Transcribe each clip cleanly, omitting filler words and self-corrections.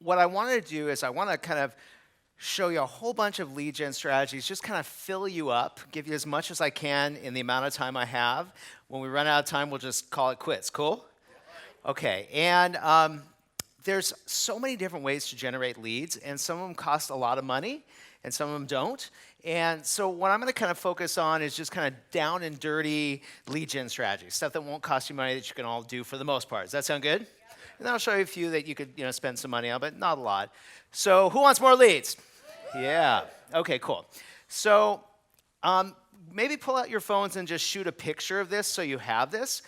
what I want to do is I want to kind of show you a whole bunch of lead gen strategies, just kind of fill you up, give you as much as I can in the amount of time I have. When we run out of time, we'll just call it quits. Cool? Okay, and there's so many different ways to generate leads, and some of them cost a lot of money, and some of them don't. And so what I'm going to kind of focus on is just kind of down and dirty lead gen strategies, stuff that won't cost you money that you can all do for the most part. Does that sound good? Yeah. And then I'll show you a few that you could spend some money on, but not a lot. So who wants more leads? Yeah. Okay, cool. So maybe pull out your phones and just shoot a picture of this so you have this.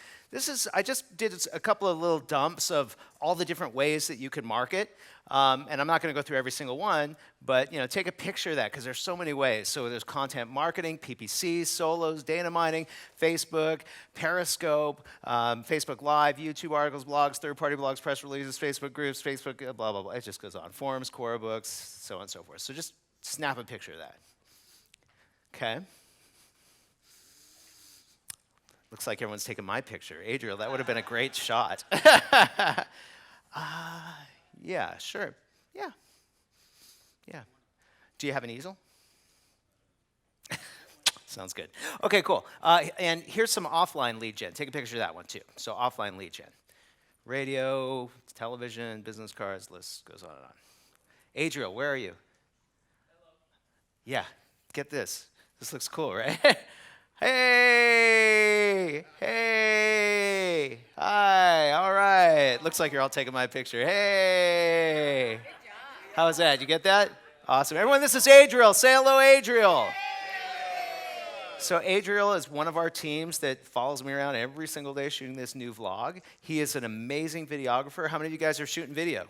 I just did a couple of little dumps of all the different ways that you could market. And I'm not going to go through every single one, but take a picture of that because there's so many ways. So there's content marketing, PPC, solos, data mining, Facebook, Periscope, Facebook Live, YouTube articles, blogs, third-party blogs, press releases, Facebook groups, Facebook, blah, blah, blah. It just goes on. Forums, Quora books, so on and so forth. So just snap a picture of that. Okay. Looks like everyone's taking my picture. Adriel, that would have been a great shot. Yeah, sure. Yeah. Do you have an easel? Sounds good. Okay, cool. And here's some offline lead gen. Take a picture of that one, too. So offline lead gen. Radio, television, business cards, list goes on and on. Adriel, where are you? Hello. Yeah, get this. This looks cool, right? Hey, hi, all right. Looks like you're all taking my picture. Hey. How was that? Did you get that? Awesome. Everyone, this is Adriel. Say hello, Adriel. So Adriel is one of our teams that follows me around every single day shooting this new vlog. He is an amazing videographer. How many of you guys are shooting video?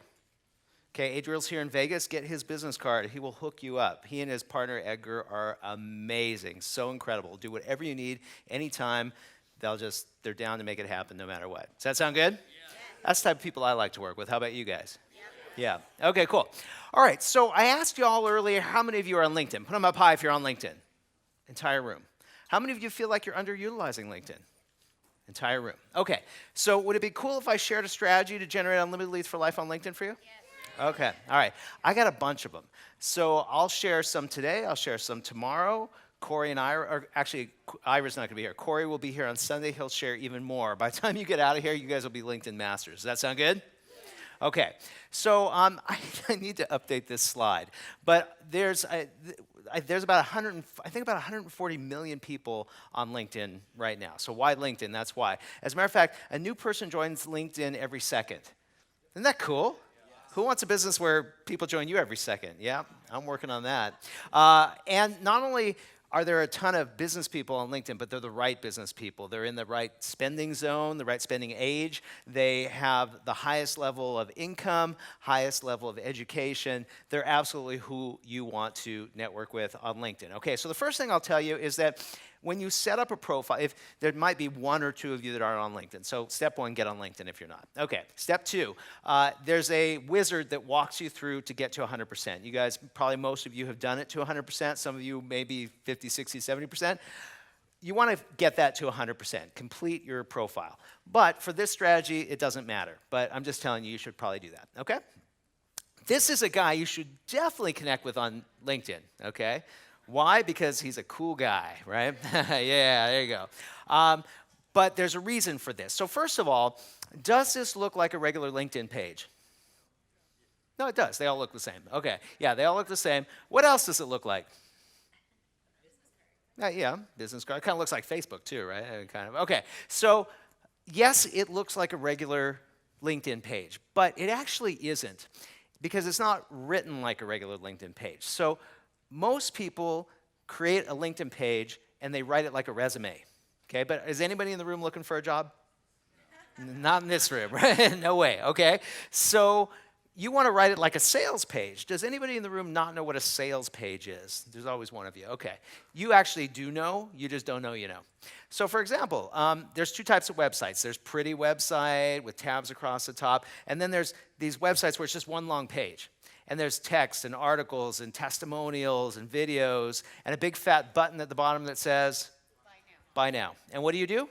Okay, Adriel's here in Vegas. Get his business card. He will hook you up. He and his partner, Edgar, are amazing. So incredible. Do whatever you need, anytime. They're down to make it happen no matter what. Does that sound good? Yeah. That's the type of people I like to work with. How about you guys? Yeah. Okay, cool. All right, so I asked you all earlier, how many of you are on LinkedIn? Put them up high if you're on LinkedIn. Entire room. How many of you feel like you're underutilizing LinkedIn? Entire room. Okay, so would it be cool if I shared a strategy to generate unlimited leads for life on LinkedIn for you? Yes. Okay, all right. I got a bunch of them. So I'll share some today. I'll share some tomorrow. Corey and Ira, or actually, Ira's not going to be here. Corey will be here on Sunday. He'll share even more. By the time you get out of here, you guys will be LinkedIn masters. Does that sound good? Okay. So I need to update this slide. But there's about 140 million people on LinkedIn right now. So why LinkedIn? That's why. As a matter of fact, a new person joins LinkedIn every second. Isn't that cool? Who wants a business where people join you every second? Yeah, I'm working on that. And not only are there a ton of business people on LinkedIn, but they're the right business people. They're in the right spending zone, the right spending age. They have the highest level of income, highest level of education. They're absolutely who you want to network with on LinkedIn. Okay, so the first thing I'll tell you is that when you set up a profile, if there might be one or two of you that aren't on LinkedIn. So step one, get on LinkedIn if you're not. Okay, step two, there's a wizard that walks you through to get to 100%. You guys, probably most of you have done it to 100%. Some of you maybe 50, 60, 70%. You want to get that to 100%, complete your profile. But for this strategy, it doesn't matter. But I'm just telling you, you should probably do that, okay? This is a guy you should definitely connect with on LinkedIn, okay? Why? Because he's a cool guy, right? Yeah, there you go. But there's a reason for this. So first of all, does this look like a regular LinkedIn page? No, it does. They all look the same. Okay, yeah, they all look the same. What else does it look like? Yeah, business card. It kind of looks like Facebook too, right? Kind of. Okay, so yes, it looks like a regular LinkedIn page, but it actually isn't because it's not written like a regular LinkedIn page. So most people create a LinkedIn page and they write it like a resume, okay? But is anybody in the room looking for a job? Not in this room, right? No way, okay? So you want to write it like a sales page. Does anybody in the room not know what a sales page is? There's always one of you, okay. You actually do know, you just don't know you know. So for example, there's two types of websites. There's pretty website with tabs across the top, and then there's these websites where it's just one long page. And there's text and articles and testimonials and videos and a big fat button at the bottom that says, Buy now. And what do?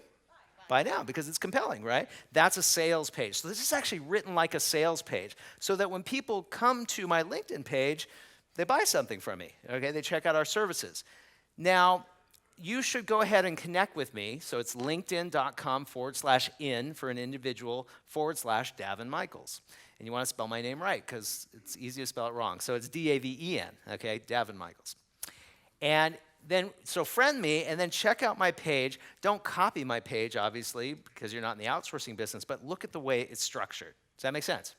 Buy now because it's compelling, right? That's a sales page. So this is actually written like a sales page so that when people come to my LinkedIn page, they buy something from me, okay? They check out our services. Now, you should go ahead and connect with me. So it's linkedin.com/in for an individual /Daven Michaels. And you want to spell my name right because it's easy to spell it wrong. So it's Daven, okay, Daven Michaels. And then, so friend me and then check out my page. Don't copy my page, obviously, because you're not in the outsourcing business, but look at the way it's structured. Does that make sense?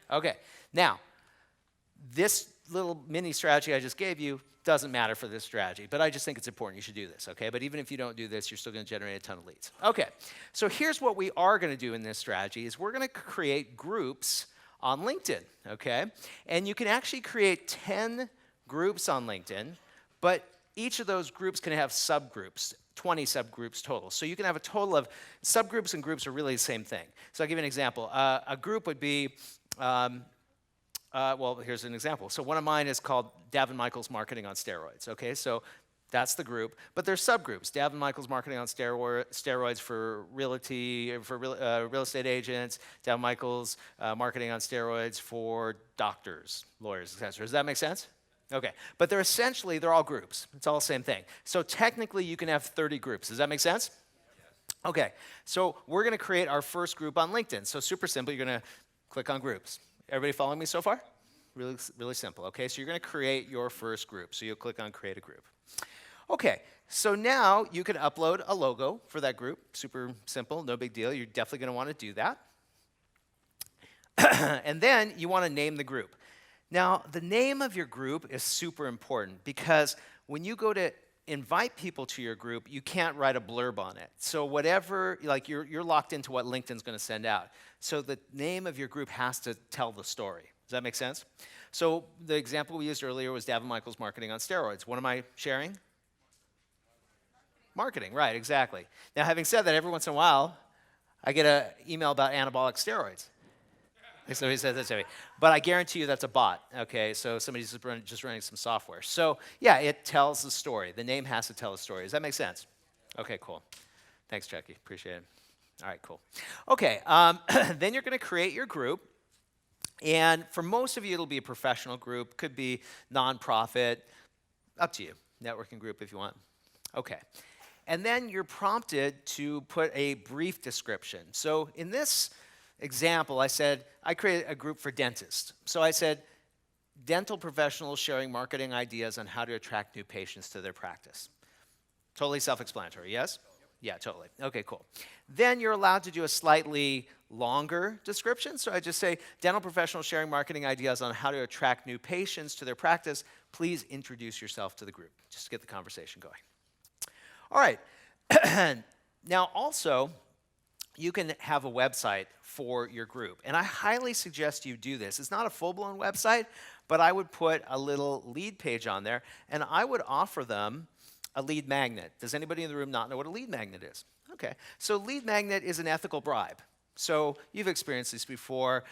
Yeah. Okay. Now, this little mini strategy I just gave you doesn't matter for this strategy, but I just think it's important. You should do this, okay? But even if you don't do this, you're still going to generate a ton of leads. Okay, so here's what we are going to do in this strategy is we're going to create groups on LinkedIn, okay? And you can actually create 10 groups on LinkedIn, but each of those groups can have subgroups, 20 subgroups total. So you can have a total of subgroups and groups are really the same thing. So I'll give you an example. A group would be, well, here's an example. So one of mine is called Daven Michaels Marketing on Steroids, okay? So that's the group. But there's subgroups. Daven Michaels Marketing on Steroids for realty, for real estate agents. Daven Michaels Marketing on Steroids for doctors, lawyers, etc. Does that make sense? Okay. But they're all groups. It's all the same thing. So technically, you can have 30 groups. Does that make sense? Yes. Okay. So we're going to create our first group on LinkedIn. So super simple. You're going to click on groups. Everybody following me so far? Really, really simple. Okay, so you're going to create your first group. So you'll click on create a group. Okay, so now you can upload a logo for that group. Super simple, no big deal. You're definitely going to want to do that. And then you want to name the group. Now, the name of your group is super important because when you go to invite people to your group, you can't write a blurb on it. So whatever, like you're locked into what LinkedIn's going to send out. So the name of your group has to tell the story. Does that make sense? So the example we used earlier was Daven Michaels Marketing on Steroids. What am I sharing? Marketing, right, exactly. Now, having said that, every once in a while, I get an email about anabolic steroids. Somebody says that to me. But I guarantee you that's a bot, okay? So somebody's just running some software. So, yeah, it tells the story. The name has to tell the story. Does that make sense? Okay, cool. Thanks, Chucky. Appreciate it. All right, cool. Okay, then you're going to create your group. And for most of you, it'll be a professional group. Could be nonprofit. Up to you. Networking group if you want. Okay. And then you're prompted to put a brief description. So in this example, I said, I created a group for dentists. So I said, dental professionals sharing marketing ideas on how to attract new patients to their practice. Totally self-explanatory, yes? Yeah, totally. Okay, cool. Then you're allowed to do a slightly longer description. So I just say, dental professionals sharing marketing ideas on how to attract new patients to their practice. Please introduce yourself to the group, just to get the conversation going. All right. Now, also, you can have a website for your group. And I highly suggest you do this. It's not a full-blown website, but I would put a little lead page on there, and I would offer them a lead magnet. Does anybody in the room not know what a lead magnet is? Okay. So lead magnet is an ethical bribe. So you've experienced this before.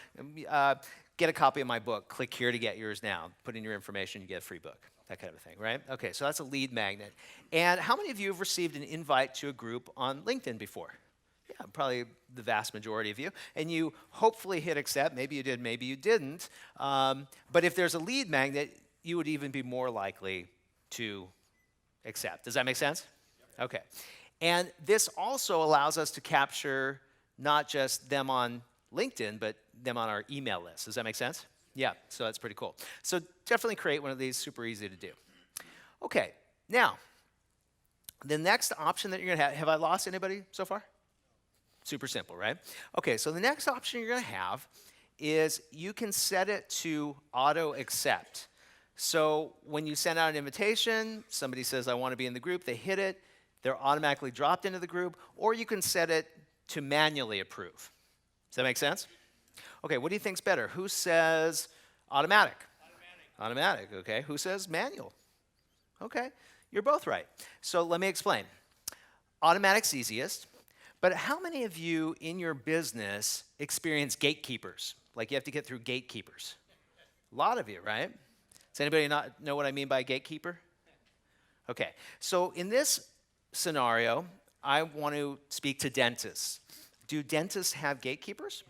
Get a copy of my book. Click here to get yours now. Put in your information, you get a free book. That kind of thing, right? Okay, so that's a lead magnet. And how many of you have received an invite to a group on LinkedIn before? Yeah, probably the vast majority of you. And you hopefully hit accept. Maybe you did, maybe you didn't. But if there's a lead magnet, you would even be more likely to accept. Does that make sense? Yep. Okay. And this also allows us to capture not just them on LinkedIn, but them on our email list. Does that make sense? Yeah, so that's pretty cool. So definitely create one of these, super easy to do. Okay, now, the next option that you're going to have I lost anybody so far? Super simple, right? Okay, so the next option you're going to have is you can set it to auto accept. So when you send out an invitation, somebody says, I want to be in the group, they hit it, they're automatically dropped into the group, or you can set it to manually approve. Does that make sense? Okay, what do you think's better? Who says automatic? Automatic, okay. Who says manual? Okay, you're both right. So let me explain. Automatic's easiest, but how many of you in your business experience gatekeepers? Like you have to get through gatekeepers? A lot of you, right? Does anybody not know what I mean by gatekeeper? Okay, so in this scenario, I want to speak to dentists. Do dentists have gatekeepers?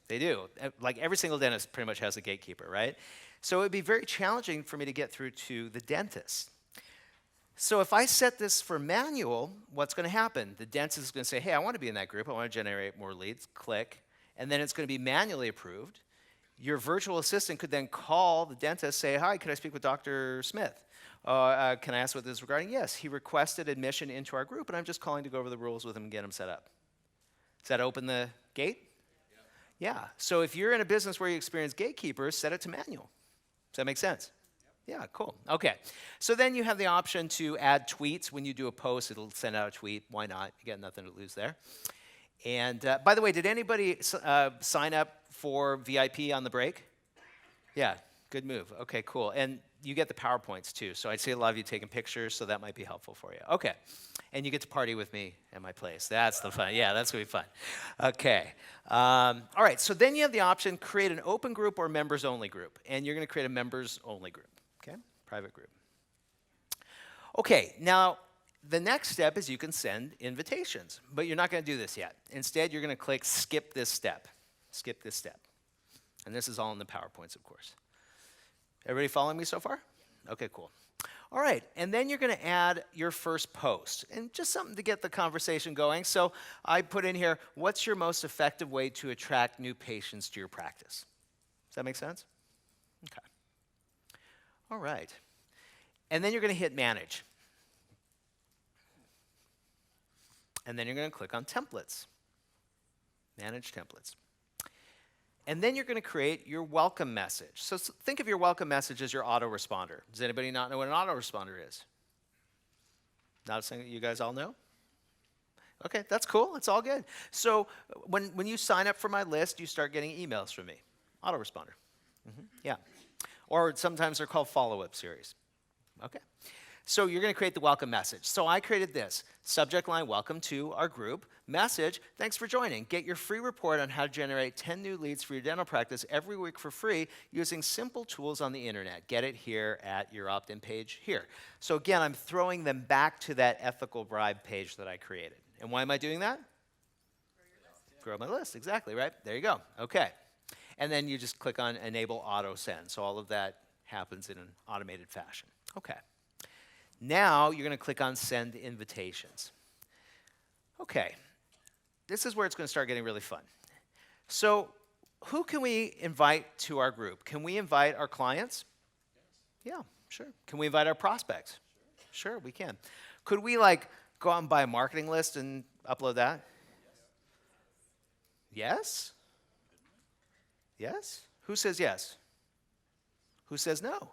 They do. Like every single dentist pretty much has a gatekeeper, right? So it would be very challenging for me to get through to the dentist. So if I set this for manual, what's going to happen? The dentist is going to say, hey, I want to be in that group. I want to generate more leads. Click. And then it's going to be manually approved. Your virtual assistant could then call the dentist, say, hi, could I speak with Dr. Smith? Can I ask what this is regarding? Yes, he requested admission into our group, and I'm just calling to go over the rules with him and get him set up. Does that open the gate? Yeah. So if you're in a business where you experience gatekeepers, set it to manual. Does that make sense? Yeah, cool. Okay. So then you have the option to add tweets. When you do a post, it'll send out a tweet. Why not? You got nothing to lose there. And by the way, did anybody sign up for VIP on the break? Yeah, good move. Okay, cool. And you get the PowerPoints too. So I'd see a lot of you taking pictures, so that might be helpful for you. Okay. And you get to party with me at my place. That's the fun. Yeah, that's going to be fun. Okay. All right. So then you have the option, create an open group or members only group. And you're going to create a members only group. Okay? Private group. Okay. Now, the next step is you can send invitations. But you're not going to do this yet. Instead, you're going to click skip this step. Skip this step. And this is all in the PowerPoints, of course. Everybody following me so far? Okay, cool. All right, and then you're going to add your first post, and just something to get the conversation going. So I put in here, what's your most effective way to attract new patients to your practice? Does that make sense? Okay. All right. And then you're going to hit manage. And then you're going to click on templates. Manage templates. And then you're going to create your welcome message. So think of your welcome message as your autoresponder. Does anybody not know what an autoresponder is? Not something that you guys all know? Okay, that's cool. It's all good. So when you sign up for my list, you start getting emails from me. Autoresponder. Yeah. Or sometimes they're called follow-up series. Okay. So you're going to create the welcome message. So I created this. Subject line, welcome to our group. Message, thanks for joining. Get your free report on how to generate 10 new leads for your dental practice every week for free using simple tools on the internet. Get it here at your opt-in page here. So again, I'm throwing them back to that ethical bribe page that I created. And why am I doing that? Grow my list, exactly, right? There you go. Okay. And then you just click on enable auto send. So all of that happens in an automated fashion. Okay. Now you're going to click on send invitations. Okay, this is where it's going to start getting really fun. So who can we invite to our group? Can we invite our clients? Yeah, sure. Can we invite our prospects? Sure, we can. Could we go out and buy a marketing list and upload that? Yes? Yes? Who says yes? Who says no?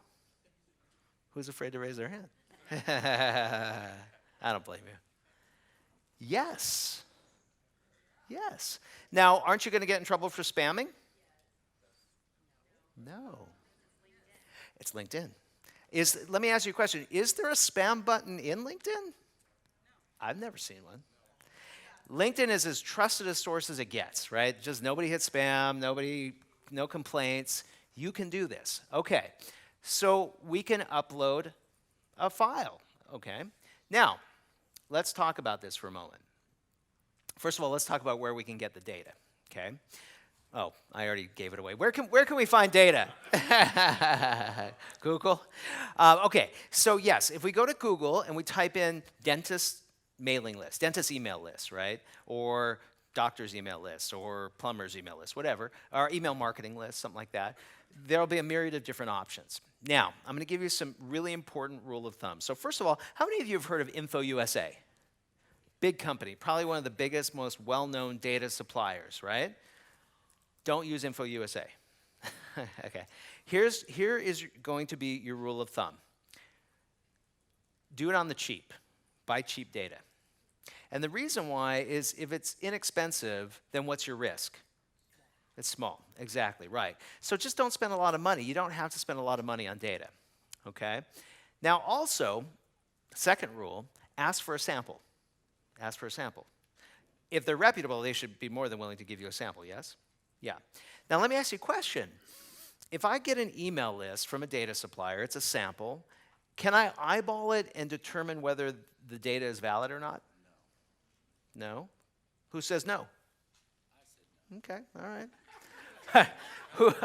Who's afraid to raise their hand? I don't blame you. Yes. Yes. Now, aren't you going to get in trouble for spamming? No. It's LinkedIn. Let me ask you a question. Is there a spam button in LinkedIn? I've never seen one. LinkedIn is as trusted a source as it gets, right? Just nobody hits spam, no complaints. You can do this. Okay. So we can upload a file, okay? Now, let's talk about this for a moment. First of all, let's talk about where we can get the data, okay? Oh, I already gave it away. Where can we find data? Google? Okay, so yes, if we go to Google and we type in dentist mailing list, dentist email list, right? Or doctor's email list, or plumber's email list, whatever, or email marketing list, something like that, there'll be a myriad of different options. Now, I'm going to give you some really important rule of thumb. So first of all, how many of you have heard of InfoUSA? Big company, probably one of the biggest, most well-known data suppliers, right? Don't use InfoUSA. Okay. Here is going to be your rule of thumb. Do it on the cheap. Buy cheap data. And the reason why is if it's inexpensive, then what's your risk? It's small. Exactly, right. So just don't spend a lot of money. You don't have to spend a lot of money on data, okay? Now also, second rule, ask for a sample. Ask for a sample. If they're reputable, they should be more than willing to give you a sample, yes? Yeah. Now let me ask you a question. If I get an email list from a data supplier, it's a sample, can I eyeball it and determine whether the data is valid or not? No. Who says no? Okay, all right.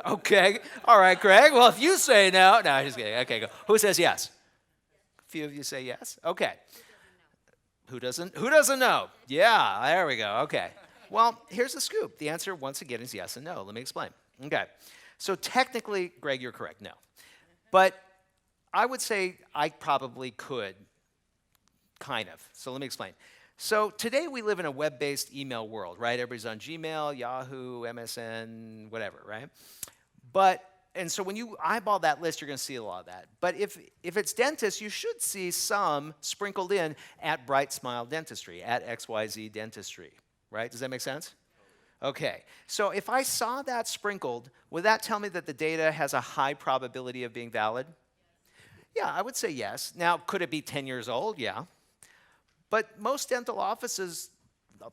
Okay, all right, Greg. Well, if you say no, no, I'm just kidding. Okay, go. Who says yes? A few of you say yes. Okay. Who doesn't know? Yeah, there we go. Okay. Well, here's the scoop. The answer, once again, is yes and no. Let me explain. Okay. So technically, Greg, you're correct. No. But I would say I probably could, kind of. So let me explain. So today we live in a web-based email world, right? Everybody's on Gmail, Yahoo, MSN, whatever, right? And so when you eyeball that list, you're going to see a lot of that. But if it's dentists, you should see some sprinkled in at Bright Smile Dentistry, at XYZ Dentistry, right? Does that make sense? Okay. So if I saw that sprinkled, would that tell me that the data has a high probability of being valid? Yeah, I would say yes. Now, could it be 10 years old? Yeah. But most dental offices,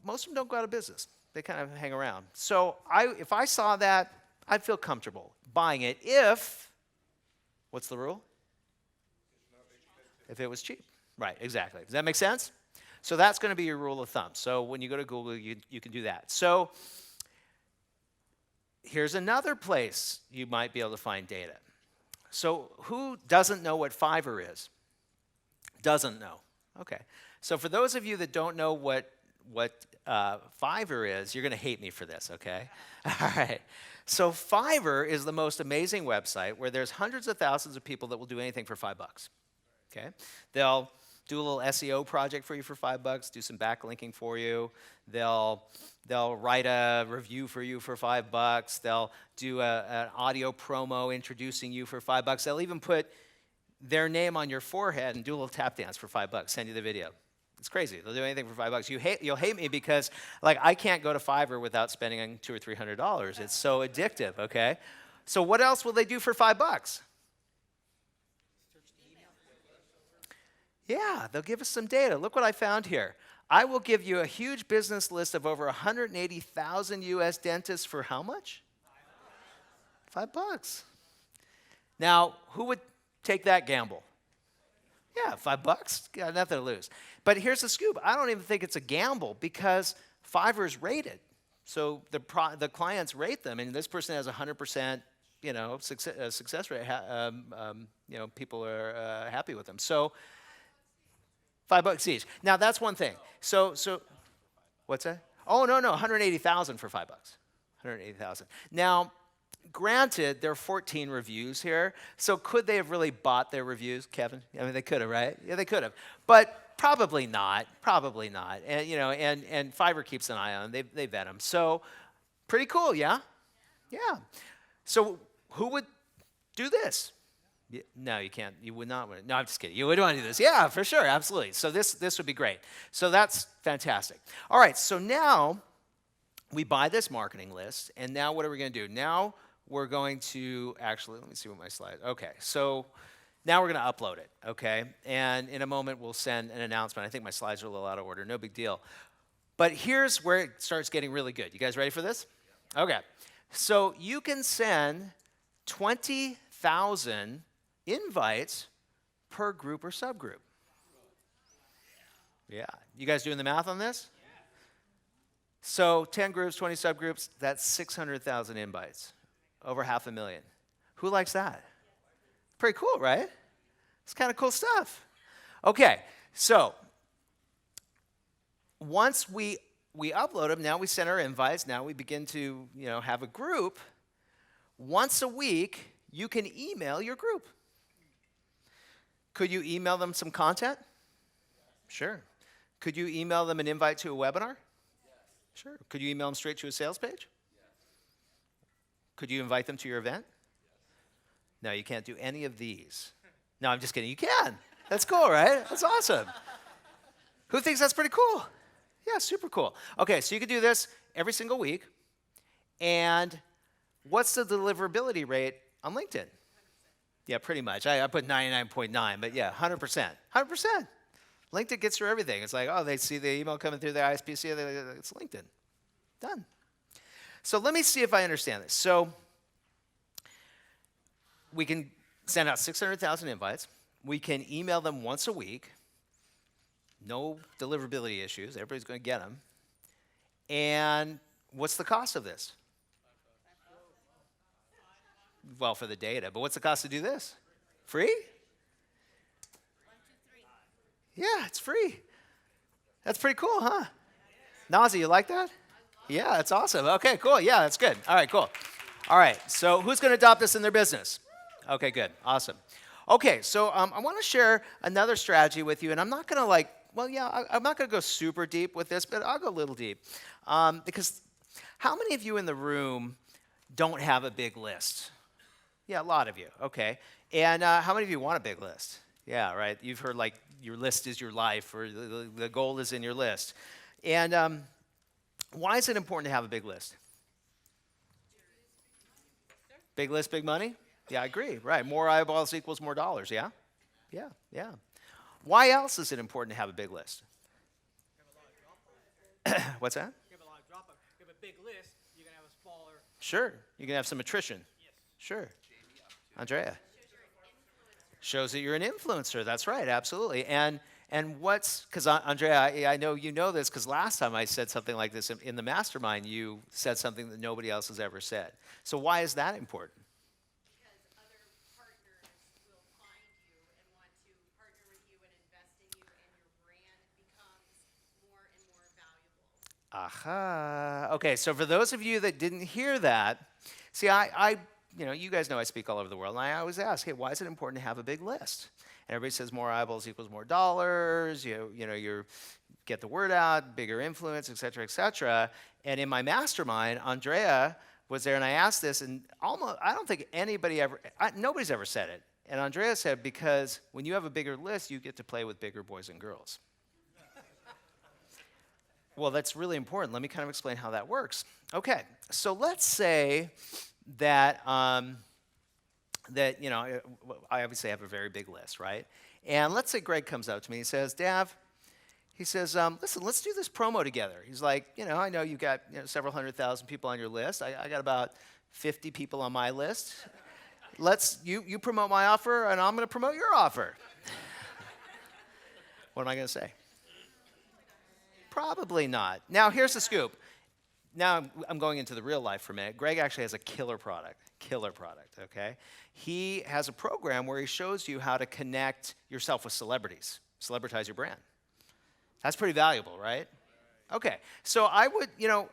most of them don't go out of business. They kind of hang around. So if I saw that, I'd feel comfortable buying it if, what's the rule? If it was cheap. Right, exactly. Does that make sense? So that's going to be your rule of thumb. So when you go to Google, you can do that. So here's another place you might be able to find data. So who doesn't know what Fiverr is? Doesn't know. Okay. So for those of you that don't know what Fiverr is, you're going to hate me for this, okay? All right. So Fiverr is the most amazing website where there's hundreds of thousands of people that will do anything for $5, okay? They'll do a little SEO project for you for $5, do some backlinking for you. They'll write a review for you for $5. They'll do an audio promo introducing you for $5. They'll even put their name on your forehead and do a little tap dance for $5, send you the video. It's crazy. They'll do anything for $5. You'll hate me because, like, I can't go to Fiverr without spending $200 or $300. It's so addictive, okay? So what else will they do for $5? Yeah, they'll give us some data. Look what I found here. I will give you a huge business list of over 180,000 U.S. dentists for how much? $5. Now, who would take that gamble? Yeah, $5, got nothing to lose. But here's the scoop. I don't even think it's a gamble because Fiverr is rated. So the clients rate them, and this person has 100%, success rate. People are happy with them. So $5 each. Now that's one thing. So what's that? Oh no, 180,000 for $5. 180,000. Now, granted, there are 14 reviews here, so could they have really bought their reviews, Kevin? I mean, they could have, right? Yeah, they could have, but probably not. Probably not. And and Fiverr keeps an eye on them. They vet them. So, pretty cool, yeah, yeah. So, who would do this? No, you can't. You would not want to. No, I'm just kidding. You would want to do this. Yeah, for sure, absolutely. So this would be great. So that's fantastic. All right. So now we buy this marketing list, and now what are we going to do? Now we're going to actually, let me see what my slide, okay, so now we're going to upload it, okay? And in a moment, we'll send an announcement. I think my slides are a little out of order, no big deal. But here's where it starts getting really good. You guys ready for this? Okay, so you can send 20,000 invites per group or subgroup. Yeah, you guys doing the math on this? So 10 groups, 20 subgroups, that's 600,000 invites. Over 500,000. Who likes that? Pretty cool, right? It's kind of cool stuff. Okay, so once we upload them, now we send our invites, now we begin to have a group. Once a week, you can email your group. Could you email them some content? Sure. Could you email them an invite to a webinar? Sure. Could you email them straight to a sales page? Could you invite them to your event? No, you can't do any of these. No, I'm just kidding. You can. That's cool, right? That's awesome. Who thinks that's pretty cool? Yeah, super cool. Okay, so you could do this every single week. And what's the deliverability rate on LinkedIn? Yeah, pretty much. I put 99.9, but yeah, 100%. 100%. LinkedIn gets through everything. It's like, oh, they see the email coming through their ISPC, it's LinkedIn. Done. So let me see if I understand this. So we can send out 600,000 invites. We can email them once a week. no deliverability issues. Everybody's going to get them. And what's the cost of this? Well, for the data. But what's the cost to do this? Free? Yeah, it's free. That's pretty cool, huh? Nazi, you like that? Yeah, that's awesome. Okay, cool. Yeah, that's good. All right, cool. All right, so who's going to adopt this in their business? Okay, good. Awesome. Okay, so I want to share another strategy with you, and I'm not going to I'm not going to go super deep with this, but I'll go a little deep. Because how many of you in the room don't have a big list? Yeah, a lot of you. Okay. And how many of you want a big list? Yeah, right. You've heard like your list is your life, or the goal is in your list. And why is it important to have a big list? Big list, big money? Yeah, I agree. Right. More eyeballs equals more dollars. Yeah? Yeah, yeah. Why else is it important to have a big list? What's that? You have a lot of drop-off. You have a big list, you're going to have a smaller... Sure. You're going to have some attrition. Yes. Sure. Andrea. Shows that you're an influencer. That's right. Absolutely. And what's, because Andrea, I know you know this because last time I said something like this in the mastermind, you said something that nobody else has ever said. So why is that important? Because other partners will find you and want to partner with you and invest in you, and your brand becomes more and more valuable. Aha. Okay, so for those of you that didn't hear that, see, you guys know I speak all over the world, and I always ask, hey, why is it important to have a big list? And everybody says more eyeballs equals more dollars, you get the word out, bigger influence, et cetera, et cetera. And in my mastermind, Andrea was there, and I asked this, and I don't think nobody's ever said it. And Andrea said, because when you have a bigger list, you get to play with bigger boys and girls. Well, that's really important. Let me kind of explain how that works. Okay, so let's say that I obviously have a very big list, right? And let's say Greg comes up to me and says, Dav, he says, listen, let's do this promo together. He's like, I know you've got several 100,000 people on your list. I got about 50 people on my list. You promote my offer, and I'm going to promote your offer. What am I going to say? Probably not. Now, here's the scoop. Now I'm going into the real life for a minute. Greg actually has a killer product, okay? He has a program where he shows you how to connect yourself with celebrities, celebritize your brand. That's pretty valuable, right? Okay, so I would, matter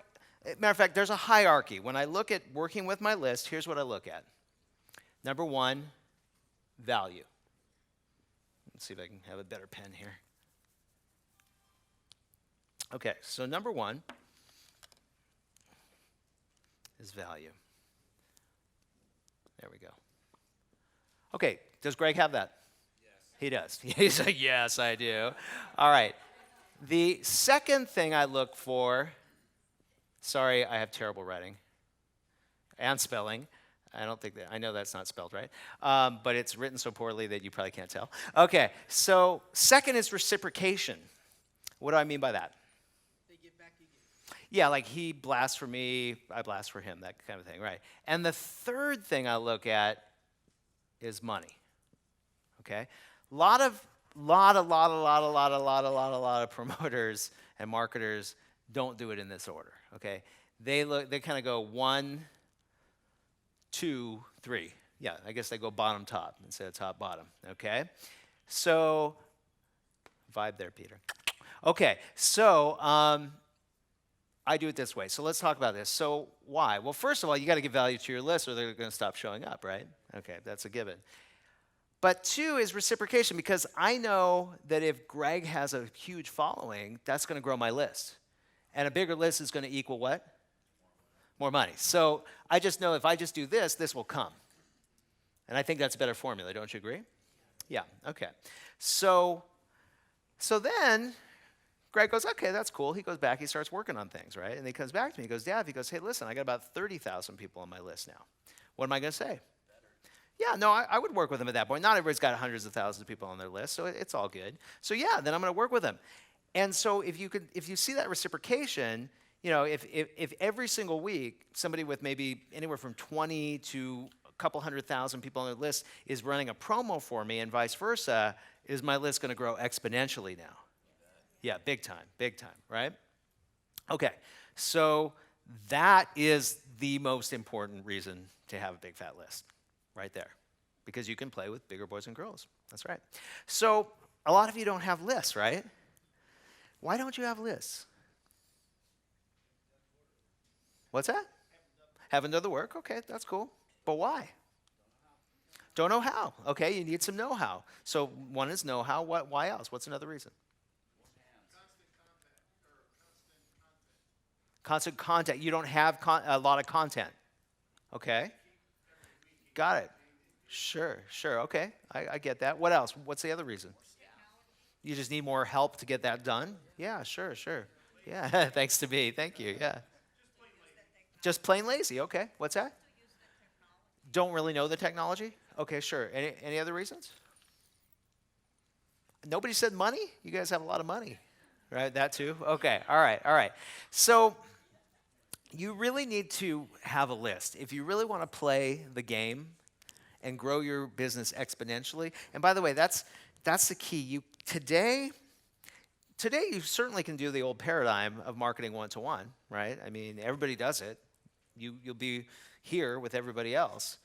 of fact, there's a hierarchy. When I look at working with my list, here's what I look at. Number one, value. Let's see if I can have a better pen here. Okay, so number one is value. There we go. Okay, does Greg have that? Yes. He does. He's like, yes, I do. All right. The second thing I look for, sorry, I have terrible writing and spelling. I know that's not spelled right, but it's written so poorly that you probably can't tell. Okay, so second is reciprocation. What do I mean by that? Yeah, like he blasts for me, I blast for him, that kind of thing, right? And the third thing I look at is money. Okay? A lot of promoters and marketers don't do it in this order. Okay? They kind of go 1, 2, 3. Yeah, I guess they go bottom top instead of top bottom. Okay? So vibe there, Peter. Okay, so I do it this way. So let's talk about this. So why? Well, first of all, you got to give value to your list or they're going to stop showing up, right? Okay, that's a given. But 2 is reciprocation, because I know that if Greg has a huge following, that's going to grow my list. And a bigger list is going to equal what? More money. So I just know if I just do this, this will come. And I think that's a better formula. Don't you agree? Yeah, okay. So then Greg goes, okay, that's cool. He goes back, he starts working on things, right? And he comes back to me, he goes, Dad, he goes, hey, listen, I got about 30,000 people on my list now. What am I going to say? Better. Yeah, no, I would work with them at that point. Not everybody's got hundreds of thousands of people on their list, so it's all good. So yeah, then I'm going to work with them. And so if you see that reciprocation, if every single week somebody with maybe anywhere from 20 to a couple 100,000 people on their list is running a promo for me and vice versa, is my list going to grow exponentially now? Yeah, big time, right? Okay, so that is the most important reason to have a big fat list, right there, because you can play with bigger boys and girls. That's right. So a lot of you don't have lists, right? Why don't you have lists? What's that? Haven't done the work. Okay, that's cool. But why? Don't know how. Okay, you need some know-how. So one is know-how. Why else? What's another reason? Constant content. You don't have a lot of content. Okay. Got it. Sure. Okay, I get that. What else? What's the other reason? You just need more help to get that done? Yeah, sure. Yeah, thanks to me. Thank you. Yeah. Just plain lazy. Okay. What's that? Don't really know the technology? Okay, sure. Any other reasons? Nobody said money? You guys have a lot of money, right? That too? Okay, all right. So you really need to have a list. If you really want to play the game and grow your business exponentially, and by the way, that's the key. Today you certainly can do the old paradigm of marketing one-to-one, right? I mean, everybody does it. You'll be here with everybody else.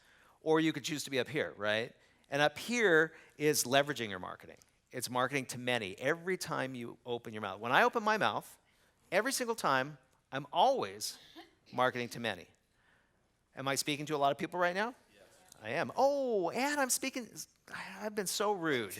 Or you could choose to be up here, right? And up here is leveraging your marketing. It's marketing to many. Every time you open your mouth. When I open my mouth, every single time, I'm always marketing to many. Am I speaking to a lot of people right now? Yes. I am. Oh, and I've been so rude.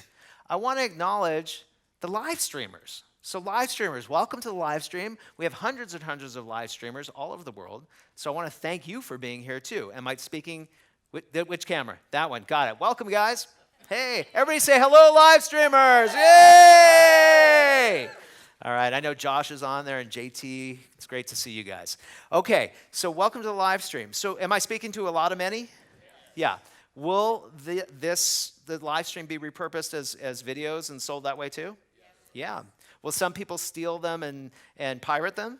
I want to acknowledge the live streamers. So live streamers, welcome to the live stream. We have hundreds and hundreds of live streamers all over the world. So I want to thank you for being here too. Am I speaking, which camera? That one, got it. Welcome guys. Hey, everybody say hello live streamers. Yay! All right, I know Josh is on there and JT. It's great to see you guys. Okay, so welcome to the live stream. So am I speaking to a lot of many? Yeah. Will the live stream be repurposed as videos and sold that way too? Yeah. Will some people steal them and pirate them?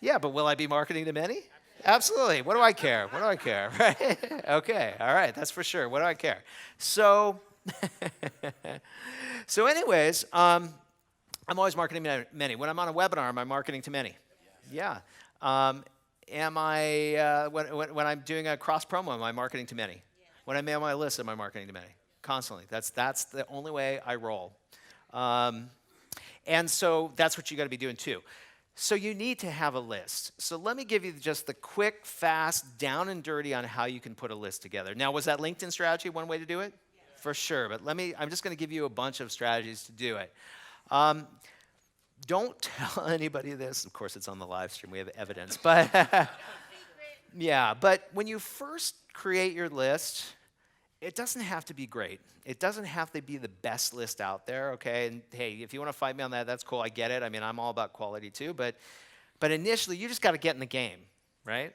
Yeah, but will I be marketing to many? Absolutely. What do I care? Right? Okay. All right. That's for sure. What do I care? So, anyways, I'm always marketing to many. When I'm on a webinar, am I marketing to many? Yeah. Am I when I'm doing a cross promo? Am I marketing to many? When I'm on my list, am I marketing to many? Constantly. That's the only way I roll. And so that's what you got to be doing too. So you need to have a list. So let me give you just the quick, fast, down and dirty on how you can put a list together. Now, was that LinkedIn strategy one way to do it? Yes. For sure. But I'm just going to give you a bunch of strategies to do it. Don't tell anybody this. Of course, it's on the live stream. We have evidence. But yeah, but when you first create your list, it doesn't have to be great. It doesn't have to be the best list out there, okay? And hey, if you want to fight me on that, that's cool. I get it. I mean, I'm all about quality too. But initially, you just got to get in the game, right?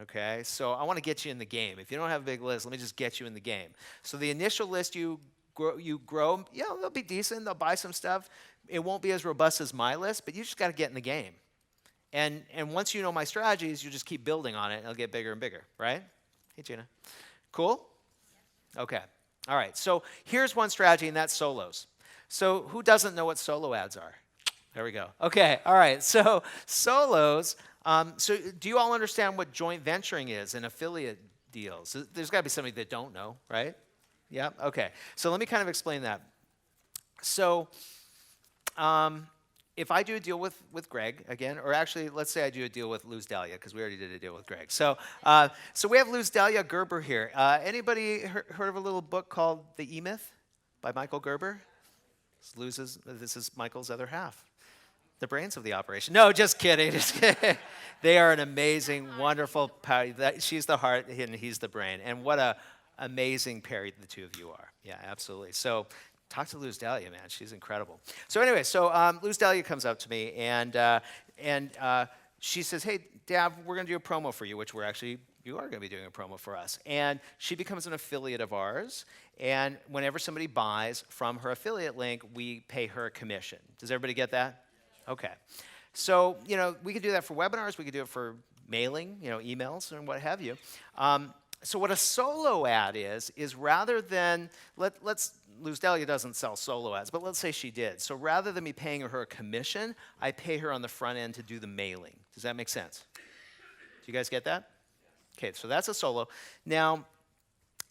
Okay, so I want to get you in the game. If you don't have a big list, let me just get you in the game. So the initial list you grow, yeah, they'll be decent. They'll buy some stuff. It won't be as robust as my list, but you just got to get in the game. And once you know my strategies, you just keep building on it, and it'll get bigger and bigger, right? Hey, Gina. Cool? Okay. All right. So here's one strategy, and that's solos. So who doesn't know what solo ads are? There we go. Okay. All right. So solos. So do you all understand what joint venturing is and affiliate deals? There's got to be somebody that don't know, right? Yeah. Okay. So let me kind of explain that. So if I do a deal with Greg again, or actually, let's say I do a deal with Luz Dahlia, because we already did a deal with Greg. So we have Luz Dahlia Gerber here. Anybody heard of a little book called The E-Myth by Michael Gerber? This is Michael's other half, the brains of the operation. No, just kidding. They are an amazing, wonderful pair. She's the heart, and he's the brain. And what a amazing pair the two of you are. Yeah, absolutely. So talk to Luz Dahlia, man. She's incredible. So anyway, Luz Dahlia comes up to me, and she says, hey, Dav, we're going to do a promo for you, which you are going to be doing a promo for us. And she becomes an affiliate of ours, and whenever somebody buys from her affiliate link, we pay her a commission. Does everybody get that? Okay. So, we could do that for webinars. We could do it for mailing, emails and what have you. So what a solo ad is rather than, let's, Luz Delia doesn't sell solo ads, but let's say she did. So rather than me paying her a commission, I pay her on the front end to do the mailing. Does that make sense? Do you guys get that? Okay, so that's a solo. Now,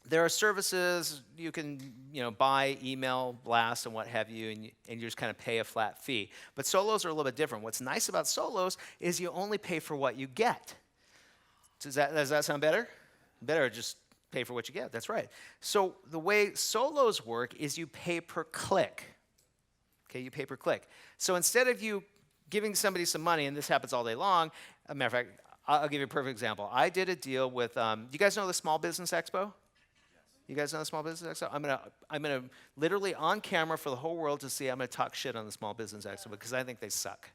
there are services you can, buy email blasts and what have you, and you just kind of pay a flat fee. But solos are a little bit different. What's nice about solos is you only pay for what you get. Does that sound better? Better just pay for what you get. That's right. So the way solos work is you pay per click. Okay, you pay per click. So instead of you giving somebody some money, and this happens all day long, as a matter of fact, I'll give you a perfect example. I did a deal with, you guys know the Small Business Expo? You guys know the Small Business Expo? I'm gonna literally on camera for the whole world to see, I'm gonna talk shit on the Small Business Expo because I think they suck.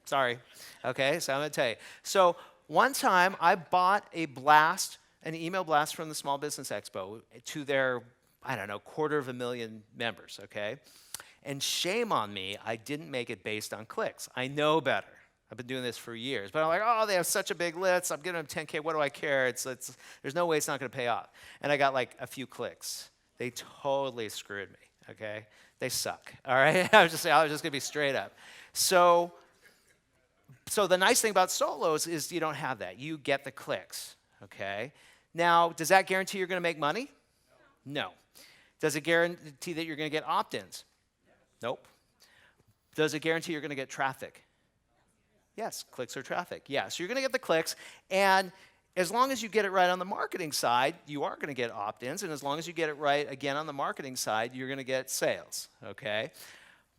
Sorry. Okay, so I'm gonna tell you. So one time I bought an email blast from the Small Business Expo to their, 250,000 members, okay? And shame on me, I didn't make it based on clicks. I know better. I've been doing this for years. But I'm like, oh, they have such a big list. I'm giving them 10K. What do I care? There's no way it's not going to pay off. And I got like a few clicks. They totally screwed me, okay? They suck, all right? I was just going to be straight up. So the nice thing about solos is you don't have that. You get the clicks, okay? Now, does that guarantee you're going to make money? No. Does it guarantee that you're going to get opt-ins? Nope. Does it guarantee you're going to get traffic? Yes, clicks or traffic. Yeah, so you're going to get the clicks, and as long as you get it right on the marketing side, you are going to get opt-ins, and as long as you get it right again on the marketing side, you're going to get sales, okay?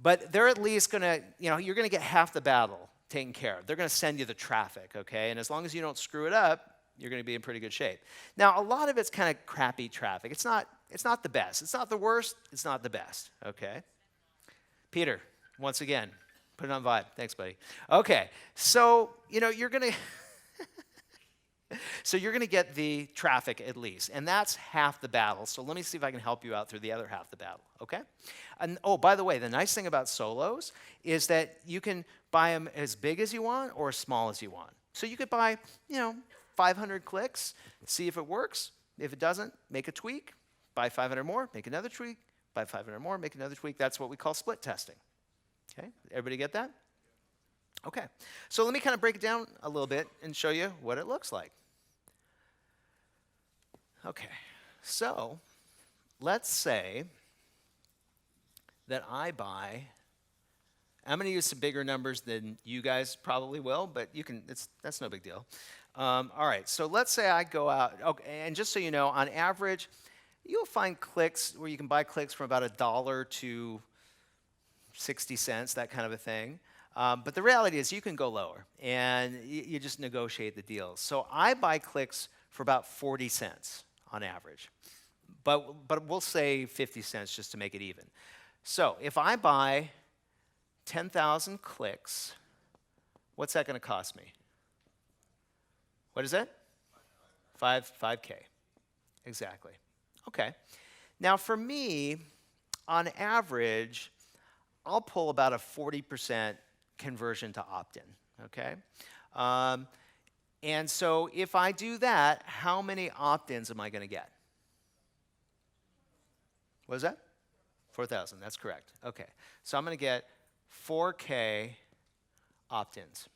But they're at least going to, you're going to get half the battle taken care of. They're going to send you the traffic, okay? And as long as you don't screw it up, you're going to be in pretty good shape. Now, a lot of it's kind of crappy traffic. It's not the best. It's not the worst. It's not the best, okay? Peter, once again, put it on vibe. Thanks, buddy. Okay, so, you're going to so you're going to get the traffic at least, and that's half the battle. So let me see if I can help you out through the other half of the battle, okay? And oh, by the way, the nice thing about solos is that you can buy them as big as you want or as small as you want. So you could buy, 500 clicks, see if it works. If it doesn't, make a tweak, buy 500 more, make another tweak, buy 500 more, make another tweak. That's what we call split testing. Okay, everybody get that? Okay, so let me kind of break it down a little bit and show you what it looks like. Okay, so let's say that I'm going to use some bigger numbers than you guys probably will, but that's no big deal. All right, so let's say I go out, okay, and just so you know, on average, you'll find clicks where you can buy clicks from about $1 to 60 cents, that kind of a thing. But the reality is you can go lower, and you just negotiate the deals. So I buy clicks for about 40 cents on average. But we'll say 50 cents just to make it even. So if I buy 10,000 clicks, what's that going to cost me? What is it? 5K. Exactly. Okay. Now for me, on average, I'll pull about a 40% conversion to opt-in, okay? And so if I do that, how many opt-ins am I going to get? What is that? 4,000, that's correct. Okay, so I'm going to get 4K opt-ins.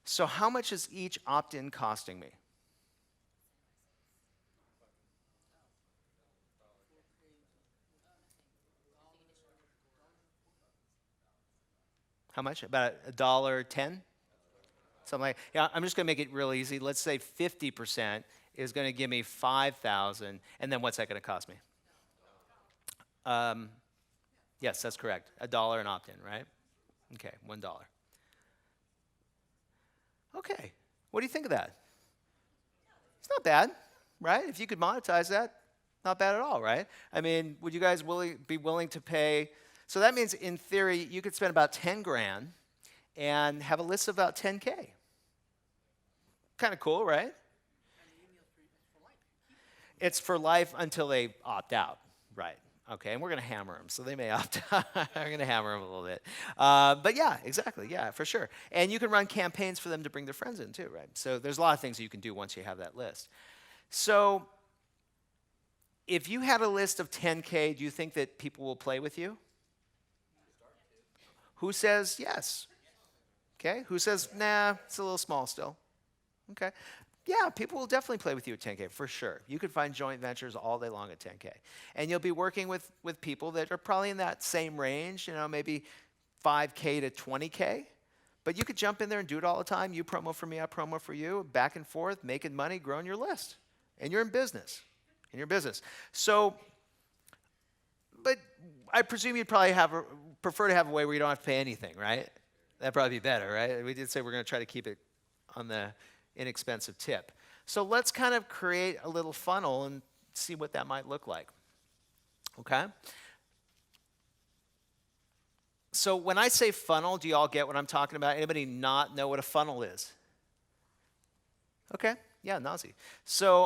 So how much is each opt-in costing me? How much? About $1.10? Something like, yeah, I'm just going to make it real easy. Let's say 50% is going to give me 5,000, and then what's that going to cost me? Yes, that's correct. $1 an opt-in, right? Okay, $1. Okay, what do you think of that? It's not bad, right? If you could monetize that, not bad at all, right? I mean, would you guys be willing to pay? So that means, in theory, you could spend about 10 grand and have a list of about 10K. Kind of cool, right? It's for life until they opt out, right? Okay, and we're going to hammer them, so they may opt out. We're going to hammer them a little bit. But yeah, exactly, yeah, for sure. And you can run campaigns for them to bring their friends in too, right? So there's a lot of things you can do once you have that list. So if you had a list of 10K, do you think that people will play with you? Who says yes? Okay, who says, nah, it's a little small still? Okay. Yeah, people will definitely play with you at 10K, for sure. You could find joint ventures all day long at 10K. And you'll be working with people that are probably in that same range, maybe 5K to 20K. But you could jump in there and do it all the time. You promo for me, I promo for you, back and forth, making money, growing your list. And you're in business. So, but I presume you'd probably prefer to have a way where you don't have to pay anything, right? That'd probably be better, right? We did say we're going to try to keep it on the inexpensive tip. So let's kind of create a little funnel and see what that might look like. Okay? So when I say funnel, do you all get what I'm talking about? Anybody not know what a funnel is? Okay, yeah, Nazi. So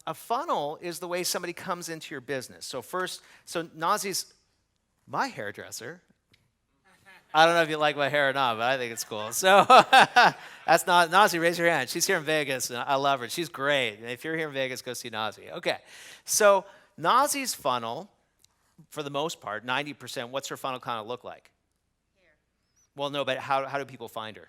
a funnel is the way somebody comes into your business. So Nazi's my hairdresser. I don't know if you like my hair or not, but I think it's cool. So that's not Nazi. Raise your hand. She's here in Vegas, and I love her. She's great. And if you're here in Vegas, go see Nazi. Okay. So Nazi's funnel, for the most part, 90%. What's her funnel kind of look like? Here. Well, no, but how do people find her?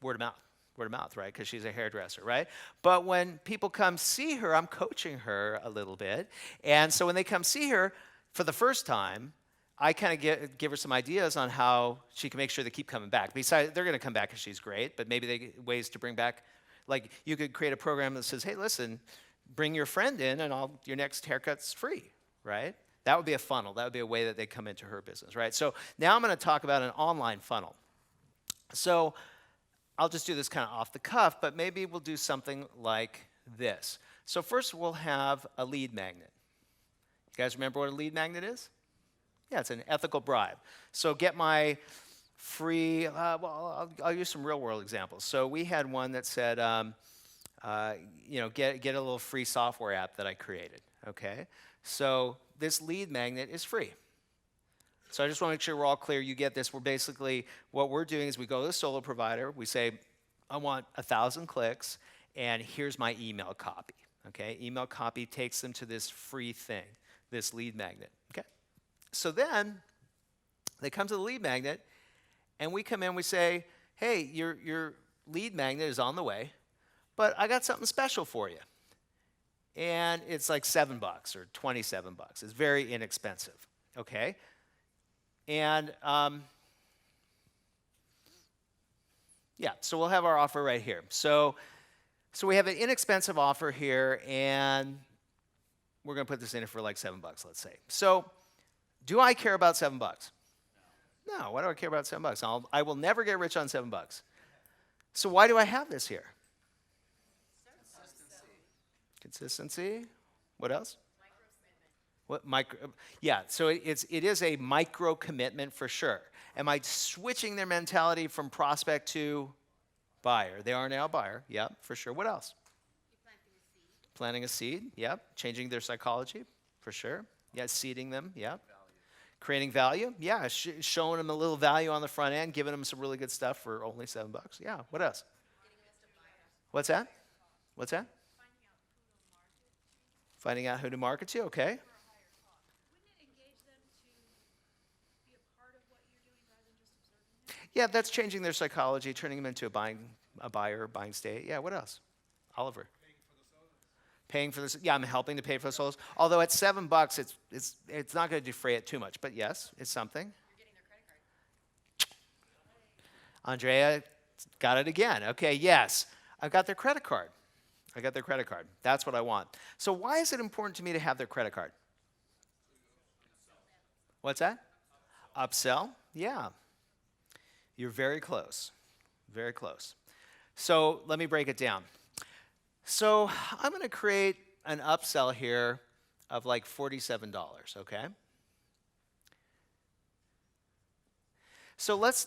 Word of mouth. Word of mouth, right? Because she's a hairdresser, right? But when people come see her, I'm coaching her a little bit, and so when they come see her for the first time, I kind of give her some ideas on how she can make sure they keep coming back. Besides, they're going to come back because she's great, but maybe ways to bring back, like you could create a program that says, hey, listen, bring your friend in and your next haircut's free, right? That would be a funnel. That would be a way that they come into her business, right? So now I'm going to talk about an online funnel. So I'll just do this kind of off the cuff, but maybe we'll do something like this. So first we'll have a lead magnet. You guys remember what a lead magnet is? Yeah, it's an ethical bribe. So get my free, I'll use some real world examples. So we had one that said, get a little free software app that I created, okay? So this lead magnet is free. So I just want to make sure we're all clear, you get this. What we're doing is we go to the solo provider, we say, I want 1,000 clicks, and here's my email copy, okay? Email copy takes them to this free thing, this lead magnet, okay? So then they come to the lead magnet, and we come in, we say, hey, your lead magnet is on the way, but I got something special for you. And it's like $7 or $27. It's very inexpensive, okay? And so we'll have our offer right here. So we have an inexpensive offer here, and we're going to put this in for like $7, let's say. So do I care about $7? No, why do I care about $7? I will never get rich on $7. So why do I have this here? Consistency. What else? Yeah, so it is a micro commitment for sure. Am I switching their mentality from prospect to buyer? They are now a buyer, yep, for sure. What else? Planting a seed, yep. Changing their psychology, for sure. Yeah, seeding them, yep. Creating value, yeah. Showing them a little value on the front end, giving them some really good stuff for only $7. Yeah, what else? What's that? What's that? Finding out who to market to, okay. Yeah, that's changing their psychology, turning them into a buyer, buying state. Yeah, what else? Oliver. Paying for this. Yeah, I'm helping to pay for the solos. Although at $7, it's not going to defray it too much. But yes, it's something. You're getting their credit card. Andrea got it again. Okay, yes. I've got their credit card. That's what I want. So why is it important to me to have their credit card? What's that? Upsell? Yeah. You're very close. Very close. So let me break it down. So I'm going to create an upsell here of like $47, okay? So let's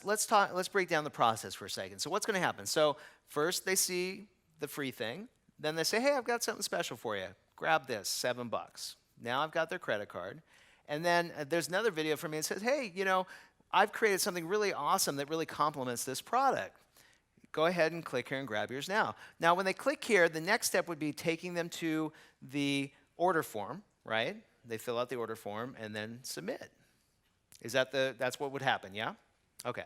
break down the process for a second. So what's going to happen? So first they see the free thing. Then they say, hey, I've got something special for you. Grab this, $7. Now I've got their credit card. And then there's another video from me that says, hey, I've created something really awesome that really complements this product. Go ahead and click here and grab yours now. Now, when they click here, the next step would be taking them to the order form, right? They fill out the order form and then submit. That's what would happen, yeah? Okay.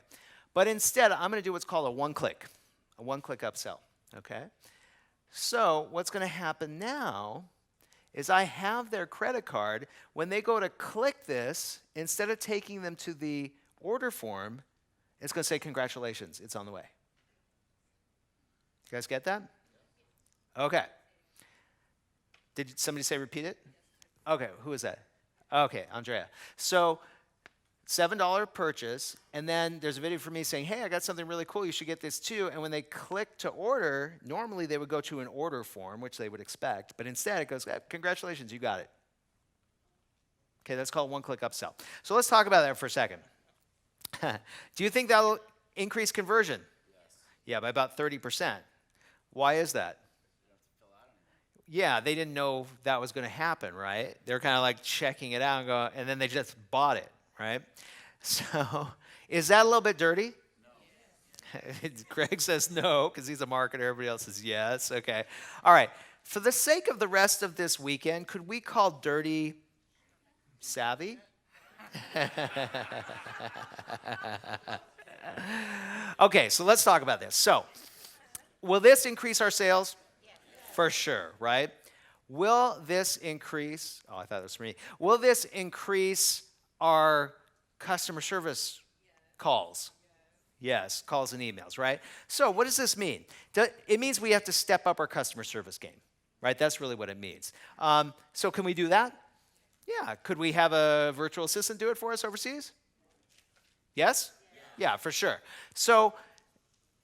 But instead, I'm going to do what's called a one-click upsell, okay? So what's going to happen now is I have their credit card. When they go to click this, instead of taking them to the order form, it's going to say, congratulations, it's on the way. You guys get that? Okay. Did somebody say repeat it? Okay, who is that? Okay, Andrea. So $7 purchase, and then there's a video from me saying, hey, I got something really cool, you should get this too. And when they click to order, normally they would go to an order form, which they would expect, but instead it goes, congratulations, you got it. Okay, that's called one-click upsell. So let's talk about that for a second. Do you think that'll increase conversion? Yes. Yeah, by about 30%. Why is that? Yeah, they didn't know that was going to happen, right? They're kind of like checking it out and then they just bought it, right? So is that a little bit dirty? No. Greg says no because he's a marketer. Everybody else says yes. Okay. All right. For the sake of the rest of this weekend, could we call dirty savvy? Okay, so let's talk about this. So will this increase our sales? For sure, right? Will this increase, I thought it was me. Will this increase our customer service calls? Yes, calls and emails, right? So what does this mean? It means we have to step up our customer service game, right? That's really what it means. So can we do that? Yeah. Could we have a virtual assistant do it for us overseas? Yes? Yeah, for sure. So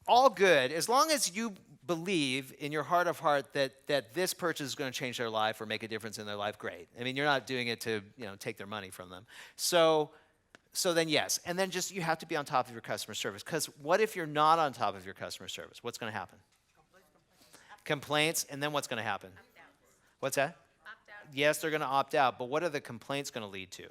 all good, as long as you believe in your heart of heart that this purchase is going to change their life or make a difference in their life, great. I mean, you're not doing it to take their money from them. So then yes, and then just you have to be on top of your customer service, because what if you're not on top of your customer service? What's going to happen? Complaints, and then what's going to happen? What's that? Opt out. Yes, they're going to opt out, but what are the complaints going to lead to?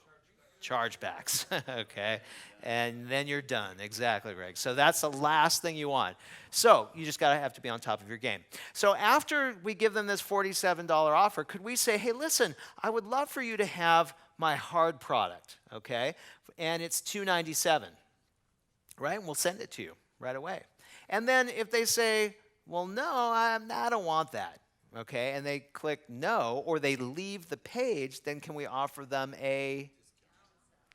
Chargebacks, okay? And then you're done. Exactly, Greg. So that's the last thing you want. So you just have to be on top of your game. So after we give them this $47 offer, could we say, hey, listen, I would love for you to have my hard product, okay? And it's $297, right? And we'll send it to you right away. And then if they say, well, no, I don't want that, okay? And they click no, or they leave the page, then can we offer them a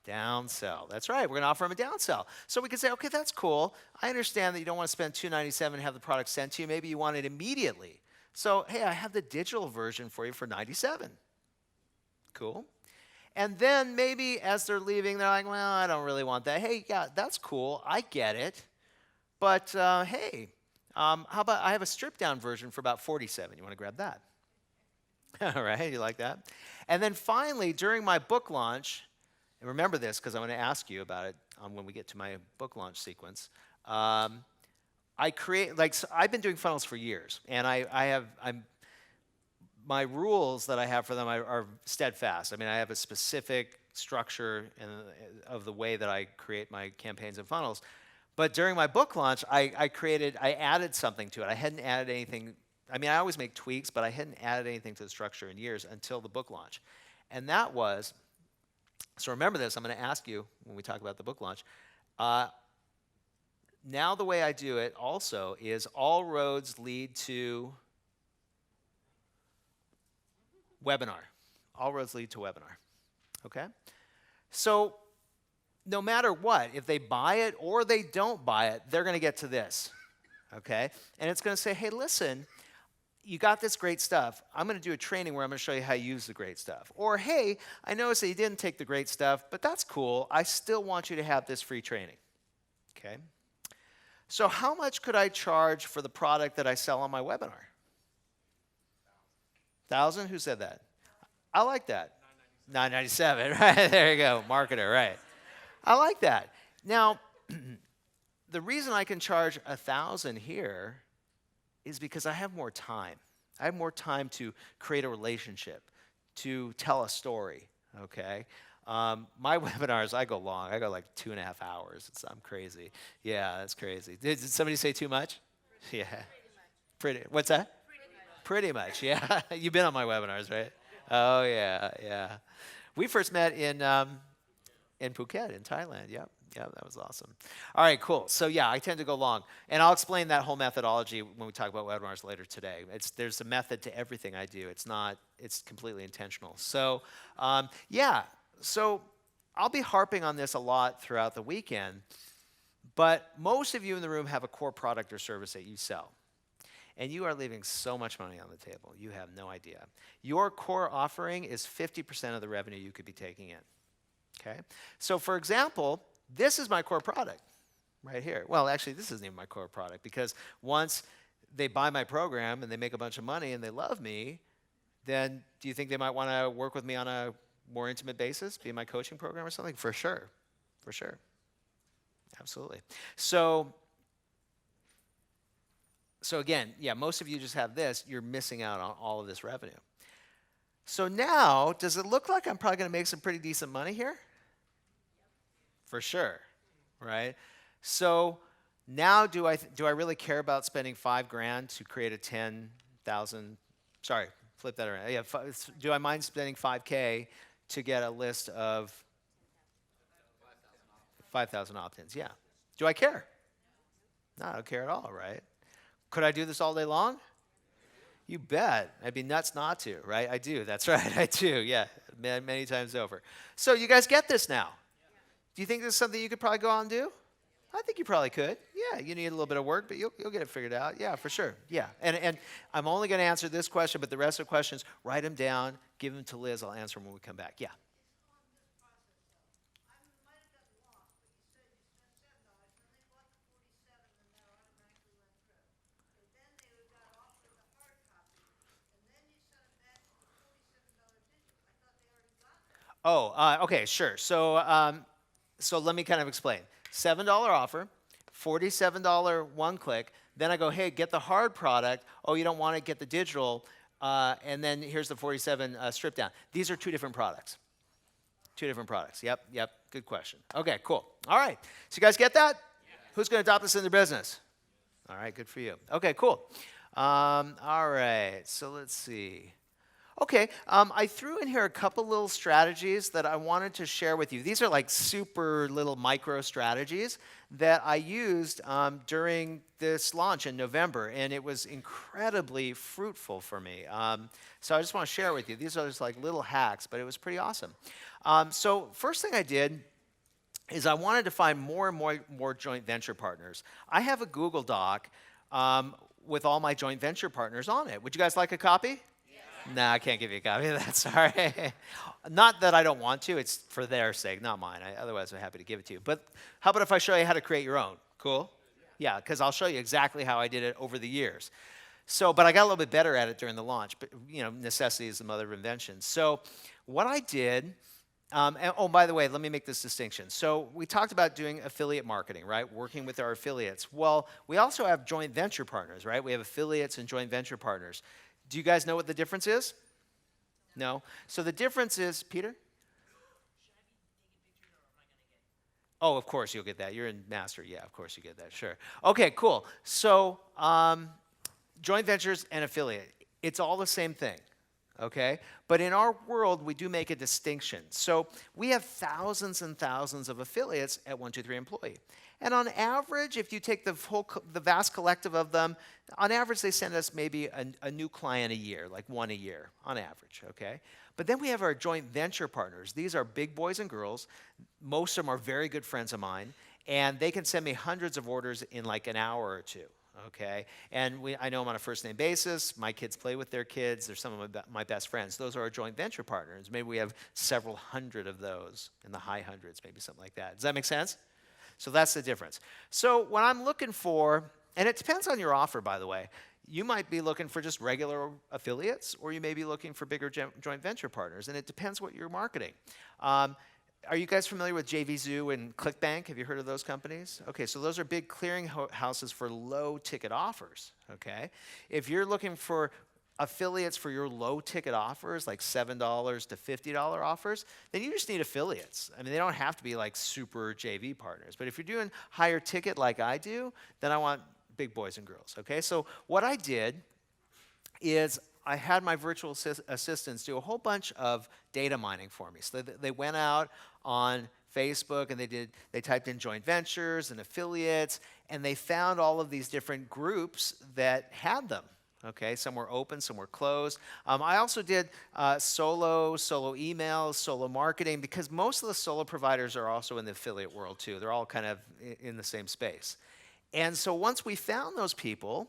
downsell? That's right. We're going to offer them a downsell. So we can say, okay, that's cool. I understand that you don't want to spend $297 and have the product sent to you. Maybe you want it immediately. So, hey, I have the digital version for you for $97. Cool. And then maybe as they're leaving, they're like, well, I don't really want that. Hey, yeah, that's cool. I get it. But, hey, how about I have a stripped-down version for about $47. You want to grab that? All right, you like that? And then finally, during my book launch, and remember this because I'm going to ask you about it when we get to my book launch sequence. I've been doing funnels for years, and my rules that I have for them are steadfast. I mean, I have a specific structure of the way that I create my campaigns and funnels. But during my book launch, I added something to it. I hadn't added anything. I mean, I always make tweaks, but I hadn't added anything to the structure in years until the book launch. And that was, so remember this, I'm going to ask you when we talk about the book launch. Now the way I do it also is all roads lead to webinar. All roads lead to webinar. Okay? So no matter what, if they buy it or they don't buy it, they're going to get to this. Okay? And it's going to say, hey, listen, you got this great stuff. I'm going to do a training where I'm going to show you how to use the great stuff. Or, hey, I noticed that you didn't take the great stuff, but that's cool. I still want you to have this free training. Okay? So how much could I charge for the product that I sell on my webinar? 1,000? Who said that? I like that. $997, right? There you go. Marketer, right. I like that. Now, the reason I can charge 1,000 here is because I have more time. I have more time to create a relationship, to tell a story, okay? My webinars, I go long. I go like 2.5 hours. I'm crazy. Yeah, that's crazy. Did somebody say too much? Yeah. Pretty. What's that? Pretty much, yeah. You've been on my webinars, right? Oh, yeah, yeah. We first met in Phuket, in Thailand. Yep, yep, that was awesome. All right, cool. So yeah, I tend to go long, and I'll explain that whole methodology when we talk about webinars later today. There's a method to everything I do. It's completely intentional. So yeah, so I'll be harping on this a lot throughout the weekend, but most of you in the room have a core product or service that you sell. And you are leaving so much money on the table. You have no idea. Your core offering is 50% of the revenue you could be taking in. Okay? So for example, this is my core product right here. Well, actually, this isn't even my core product because once they buy my program and they make a bunch of money and they love me, then do you think they might want to work with me on a more intimate basis, be in my coaching program or something? For sure. For sure. Absolutely. So again, yeah, most of you just have this. You're missing out on all of this revenue. So now, does it look like I'm probably going to make some pretty decent money here? For sure, right? So now, do I really care about spending $5,000 to create a 10,000? Sorry, flip that around. Yeah, do I mind spending $5K to get a list of 5,000 opt-ins? Yeah. Do I care? No, I don't care at all, right? Could I do this all day long? You bet. I'd be nuts not to, right? I do. That's right. I do. Yeah, many times over. So you guys get this now. Do you think this is something you could probably go out and do? I think you probably could. Yeah, you need a little bit of work, but you'll get it figured out. Yeah, for sure. Yeah. And I'm only going to answer this question, but the rest of the questions, write them down, give them to Liz. I'll answer them when we come back. Yeah. Oh, okay, sure. So let me kind of explain. $7 offer, $47 one click. Then I go, hey, get the hard product. Oh, you don't want to get the digital. And then here's the 47 strip down. These are two different products. Two different products. Yep. Good question. Okay, cool. All right. So you guys get that? Yeah. Who's going to adopt this in their business? All right, good for you. Okay, cool. All right. So let's see. Okay, I threw in here a couple little strategies that I wanted to share with you. These are like super little micro strategies that I used during this launch in November, and it was incredibly fruitful for me. So I just want to share with you. These are just like little hacks, but it was pretty awesome. So first thing I did is I wanted to find more and more joint venture partners. I have a Google Doc with all my joint venture partners on it. Would you guys like a copy? No, I can't give you a copy of that, sorry. Not that I don't want to, it's for their sake, not mine. Otherwise, I'm happy to give it to you. But how about if I show you how to create your own? Cool? Yeah, because I'll show you exactly how I did it over the years. But I got a little bit better at it during the launch. But, necessity is the mother of invention. So what I did, by the way, let me make this distinction. So we talked about doing affiliate marketing, right? Working with our affiliates. Well, we also have joint venture partners, right? We have affiliates and joint venture partners. Do you guys know what the difference is? No? So the difference is, Peter? Oh, of course you'll get that. You're in master. Yeah, of course you get that. Sure. Okay, cool. So joint ventures and affiliate, it's all the same thing. Okay? But in our world, we do make a distinction. So we have thousands and thousands of affiliates at 123 Employee. And on average, if you take the vast collective of them, on average, they send us maybe a new client a year, like one a year, on average, okay? But then we have our joint venture partners. These are big boys and girls. Most of them are very good friends of mine. And they can send me hundreds of orders in like an hour or two, okay? And I know them on a first-name basis. My kids play with their kids. They're some of my best friends. Those are our joint venture partners. Maybe we have several hundred of those, in the high hundreds, maybe something like that. Does that make sense? So that's the difference. So when I'm looking for, and it depends on your offer, by the way. You might be looking for just regular affiliates, or you may be looking for bigger joint venture partners, and it depends what you're marketing. Are you guys familiar with JVZoo and ClickBank? Have you heard of those companies? Okay, so those are big clearing houses for low-ticket offers, okay? If you're looking for affiliates for your low ticket offers, like $7 to $50 offers, then you just need affiliates. I mean, they don't have to be like super JV partners. But if you're doing higher ticket like I do, then I want big boys and girls, okay? So what I did is I had my virtual assistants do a whole bunch of data mining for me. So they went out on Facebook and they typed in joint ventures and affiliates, and they found all of these different groups that had them. Okay, some were open, some were closed. I also did solo emails, solo marketing, because most of the solo providers are also in the affiliate world too. They're all kind of in the same space. And so once we found those people,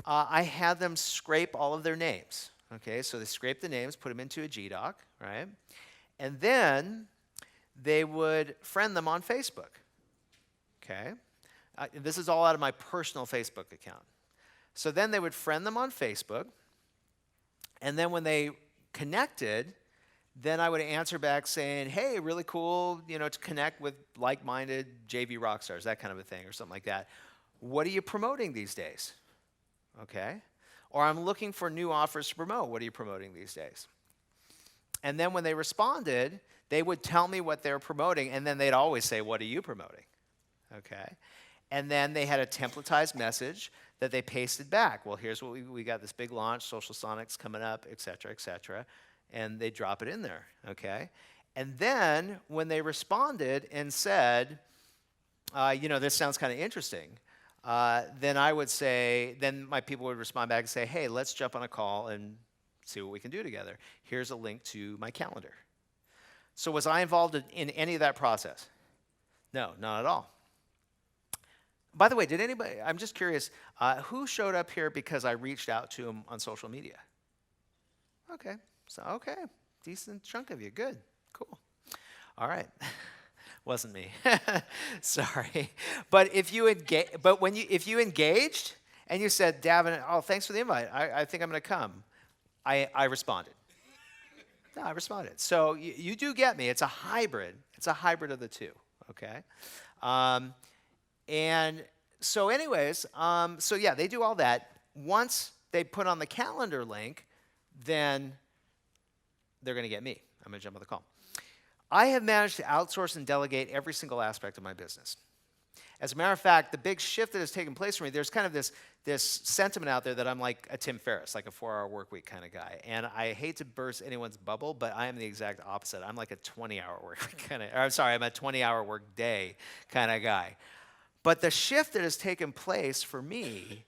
I had them scrape all of their names. Okay, so they scraped the names, put them into a GDoc, right? And then they would friend them on Facebook. Okay, this is all out of my personal Facebook account. So then they would friend them on Facebook, and then when they connected, then I would answer back saying, hey, really cool, to connect with like-minded JV rock stars, that kind of a thing, or something like that. What are you promoting these days? Okay. Or I'm looking for new offers to promote. What are you promoting these days? And then when they responded, they would tell me what they're promoting, and then they'd always say, what are you promoting? Okay. And then they had a templatized message that they pasted back. Well, here's what we got, this big launch, Social Sonics coming up, et cetera, and they drop it in there, okay? And then when they responded and said, this sounds kind of interesting, then I would say, then my people would respond back and say, hey, let's jump on a call and see what we can do together. Here's a link to my calendar. So was I involved in any of that process? No, not at all. By the way, did anybody, I'm just curious, who showed up here because I reached out to him on social media? Okay, decent chunk of you, good, cool. All right, wasn't me, sorry. But if you engaged and you said, Daven, oh, thanks for the invite, I think I'm gonna come, I responded. No, I responded. So you do get me, it's a hybrid of the two, okay? And so anyways, they do all that. Once they put on the calendar link, then they're going to get me. I'm going to jump on the call. I have managed to outsource and delegate every single aspect of my business. As a matter of fact, the big shift that has taken place for me, there's kind of this sentiment out there that I'm like a Tim Ferriss, like a 4-hour work week kind of guy. And I hate to burst anyone's bubble, but I am the exact opposite. I'm like a 20-hour work week kind of, I'm a 20-hour work day kind of guy. But the shift that has taken place for me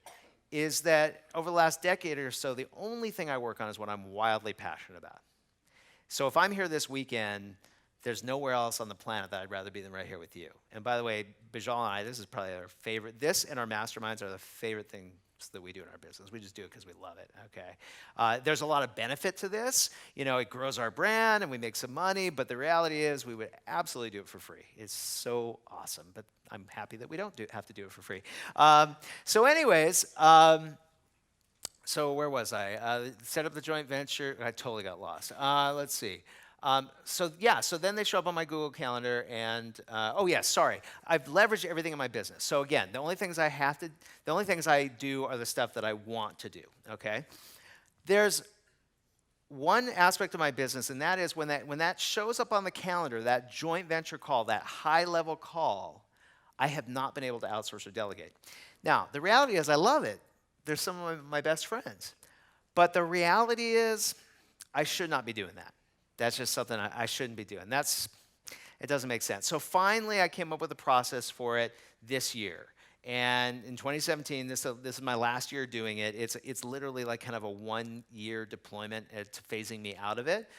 is that over the last decade or so, the only thing I work on is what I'm wildly passionate about. So if I'm here this weekend, there's nowhere else on the planet that I'd rather be than right here with you. And by the way, Bijal and I, this is probably our favorite. This and our masterminds are the favorite things that we do in our business. We just do it because we love it, okay? There's a lot of benefit to this. It grows our brand and we make some money, but the reality is we would absolutely do it for free. It's so awesome, but I'm happy that we don't have to do it for free. So where was I? Set up the joint venture. I totally got lost. Let's see. So then they show up on my Google Calendar and, I've leveraged everything in my business. So again, the only things I do are the stuff that I want to do, okay? There's one aspect of my business, and that is when that shows up on the calendar, that joint venture call, that high-level call, I have not been able to outsource or delegate. Now, the reality is I love it. They're some of my best friends. But the reality is I should not be doing that. That's just something I shouldn't be doing. It doesn't make sense. So finally, I came up with a process for it this year. And in 2017, this is my last year doing it. It's literally like kind of a 1-year deployment to phasing me out of it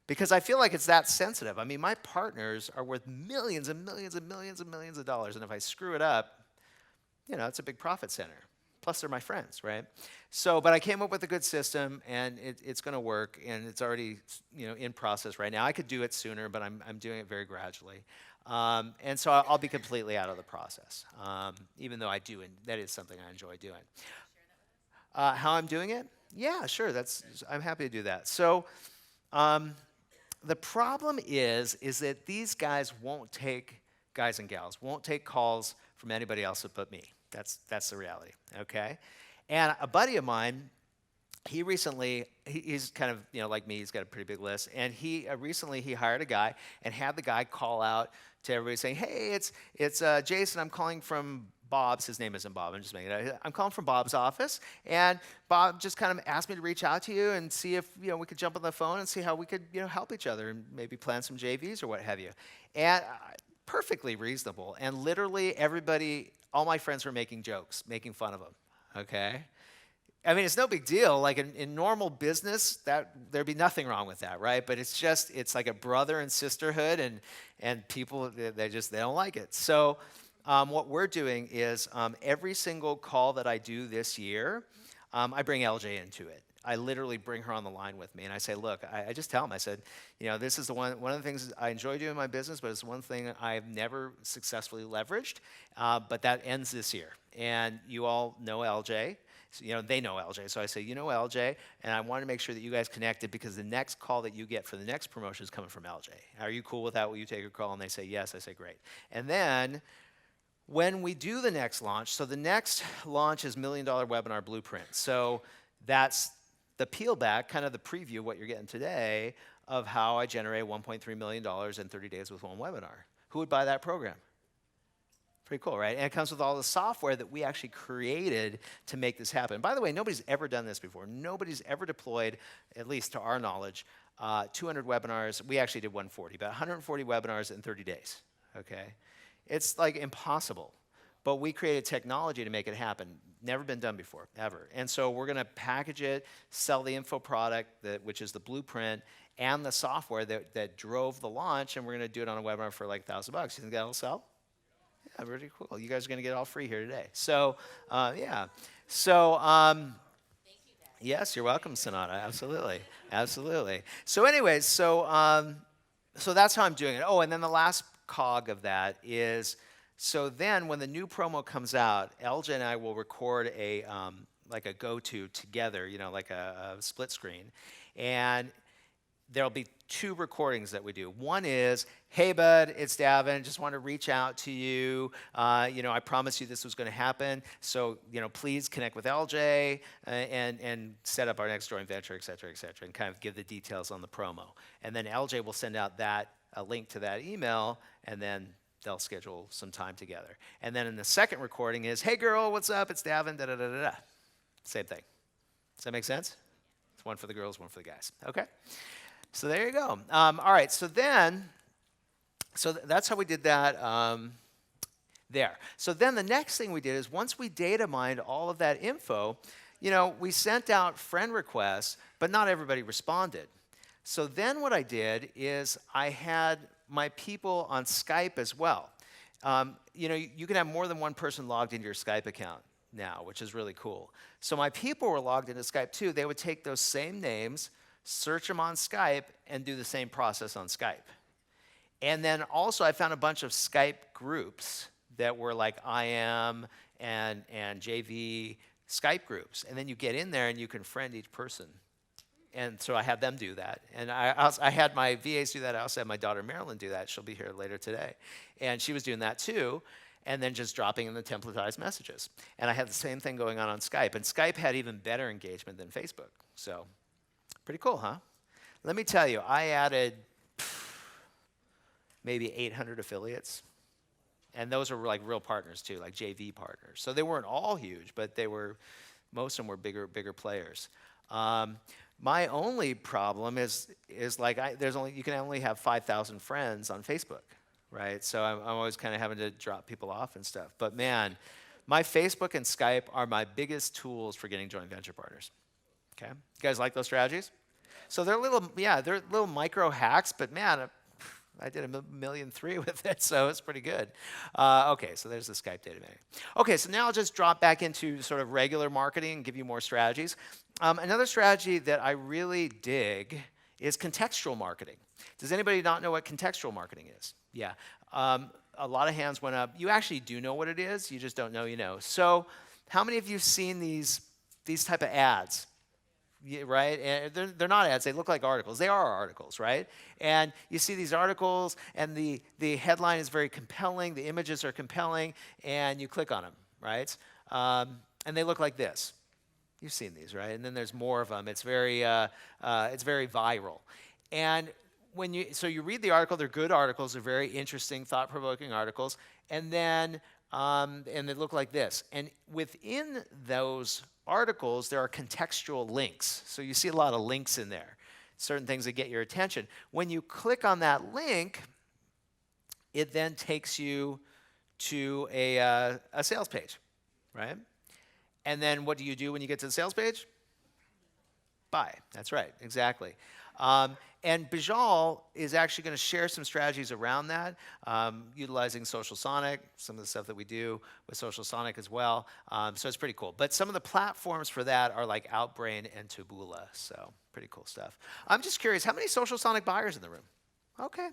because I feel like it's that sensitive. I mean, my partners are worth millions and millions and millions and millions of dollars. And if I screw it up, it's a big profit center. Plus, they're my friends, right? So, but I came up with a good system, and it's going to work, and it's already, in process right now. I could do it sooner, but I'm doing it very gradually, and so I'll be completely out of the process, even though I do, and that is something I enjoy doing. How I'm doing it? Yeah, sure. I'm happy to do that. So, the problem is that these guys guys and gals won't take calls from anybody else but me. That's the reality, okay? And a buddy of mine he recently, he's kind of, like me, he's got a pretty big list. And he recently he hired a guy and had the guy call out to everybody saying, hey, it's Jason, I'm calling from Bob's. His name isn't Bob, I'm just making it up. I'm calling from Bob's office. And Bob just kind of asked me to reach out to you and see if, we could jump on the phone and see how we could, help each other and maybe plan some JVs or what have you. And perfectly reasonable. And literally everybody, all my friends were making jokes, making fun of him, okay? I mean, it's no big deal. Like in normal business, there'd be nothing wrong with that, right? But it's like a brother and sisterhood, and people they don't like it. So what we're doing is every single call that I do this year, I bring LJ into it. I literally bring her on the line with me, and I say, look, I just tell them, I said, this is one of the things I enjoy doing in my business, but it's one thing I've never successfully leveraged, but that ends this year. And you all know LJ. So, they know LJ. So I say, LJ, and I want to make sure that you guys connected because the next call that you get for the next promotion is coming from LJ. Are you cool with that? Will you take a call? And they say, yes. I say, great. And then when we do the next launch, so the next launch is $1 Million Webinar Blueprint. So that's the peel back, kind of the preview of what you're getting today of how I generate $1.3 million in 30 days with one webinar. Who would buy that program? Pretty cool, right? And it comes with all the software that we actually created to make this happen. By the way, nobody's ever done this before. Nobody's ever deployed, at least to our knowledge, 200 webinars. We actually did 140, but 140 webinars in 30 days, okay? It's like impossible. But we created technology to make it happen. Never been done before, ever. And so we're going to package it, sell the info product, which is the blueprint, and the software that drove the launch, and we're going to do it on a webinar for like $1,000. You think that'll sell? Yeah, pretty cool. You guys are going to get it all free here today. So, yeah. So, yes, you're welcome, Sonata. Absolutely. Absolutely. So anyways, so that's how I'm doing it. Oh, and then the last cog of that is, so then when the new promo comes out, LJ and I will record like a go-to together, like a split screen. And there'll be 2 recordings that we do. One is, hey, bud, it's Daven. Just want to reach out to you. I promised you this was going to happen. So, please connect with LJ and set up our next joint venture, et cetera, and kind of give the details on the promo. And then LJ will send out a link to that email, and then they'll schedule some time together. And then in the second recording is, hey, girl, what's up? It's Daven, da-da-da-da-da. Same thing. Does that make sense? It's one for the girls, one for the guys. Okay? So there you go. All right, so that's how we did that there. So then the next thing we did is once we data mined all of that info, we sent out friend requests, but not everybody responded. So then what I did is I had my people on Skype as well. You can have more than one person logged into your Skype account now, which is really cool. So my people were logged into Skype too. They would take those same names, search them on Skype, and do the same process on Skype. And then also I found a bunch of Skype groups that were like IM and JV Skype groups. And then you get in there and you can friend each person. And so I had them do that. And I had my VAs do that. I also had my daughter Marilyn do that. She'll be here later today. And she was doing that too, and then just dropping in the templatized messages. And I had the same thing going on Skype. And Skype had even better engagement than Facebook. So pretty cool, huh? Let me tell you, I added maybe 800 affiliates. And those are like real partners too, like JV partners. So they weren't all huge, but most of them were bigger players. My only problem is like you can only have 5,000 friends on Facebook, right? So I'm always kind of having to drop people off and stuff. But man, my Facebook and Skype are my biggest tools for getting joint venture partners. Okay, you guys like those strategies? So they're little micro hacks, but man, I did $1.3 million with it, so it's pretty good. Okay, so there's the Skype data manager. Okay, so now I'll just drop back into sort of regular marketing and give you more strategies. Another strategy that I really dig is contextual marketing. Does anybody not know what contextual marketing is? Yeah, a lot of hands went up. You actually do know what it is, you just don't know you know. So how many of you have seen these type of ads? Yeah, right? And they're not ads, they look like articles. They are articles, right? And you see these articles, and the headline is very compelling, the images are compelling, and you click on them, right? And they look like this. You've seen these, right? And then there's more of them. It's very viral. And so you read the article, they're good articles, they're very interesting, thought-provoking articles, and then and they look like this. And within those articles, there are contextual links. So you see a lot of links in there, certain things that get your attention. When you click on that link, it then takes you to a sales page, right? And then what do you do when you get to the sales page? Buy. That's right, exactly. And Bijal is actually going to share some strategies around that, utilizing Social Sonic, some of the stuff that we do with Social Sonic as well. So it's pretty cool. But some of the platforms for that are like Outbrain and Taboola. So pretty cool stuff. I'm just curious, how many Social Sonic buyers in the room? Okay,